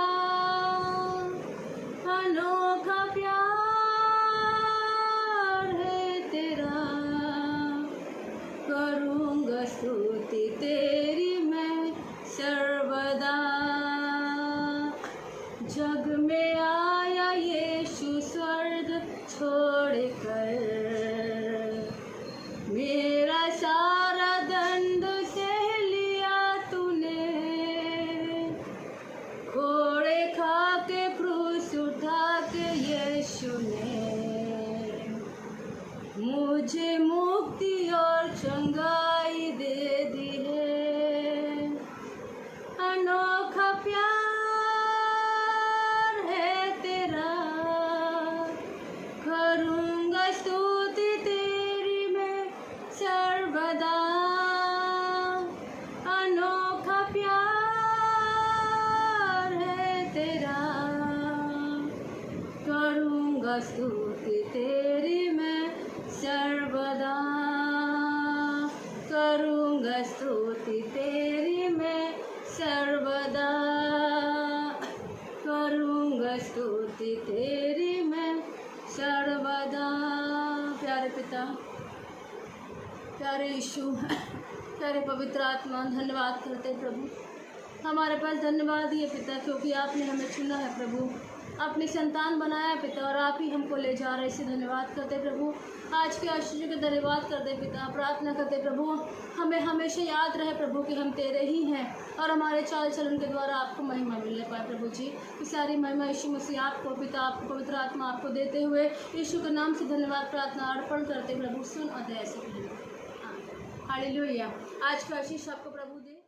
[SPEAKER 1] करूँगा स्तुति तेरी मैं सर्वदा, करूँगा स्तुति तेरी मैं सर्वदा, करूँगा स्तुति तेरी मैं सर्वदा। प्यारे पिता, प्यारे यीशु, प्यारे पवित्र आत्मा, धन्यवाद करते प्रभु। हमारे पास धन्यवाद ही है पिता, क्योंकि आपने हमें चुना है प्रभु, अपनी संतान बनाया पिता, और आप ही हमको ले जा रहे, इसे धन्यवाद करते प्रभु। आज के आशीष के धन्यवाद करते पिता, प्रार्थना करते प्रभु हमें हमेशा याद रहे प्रभु कि हम तेरे ही हैं, और हमारे चाल चलन के द्वारा आपको महिमा मिलने पाए प्रभु जी। कि सारी महिमा यीशु मसीह आपको, पिता आपको, पवित्र आत्मा आपको देते हुए यीशु के नाम से धन्यवाद प्रार्थना अर्पण करते प्रभु। सुन और दया से हालेलुया। आज का आशीष आपको प्रभु दे।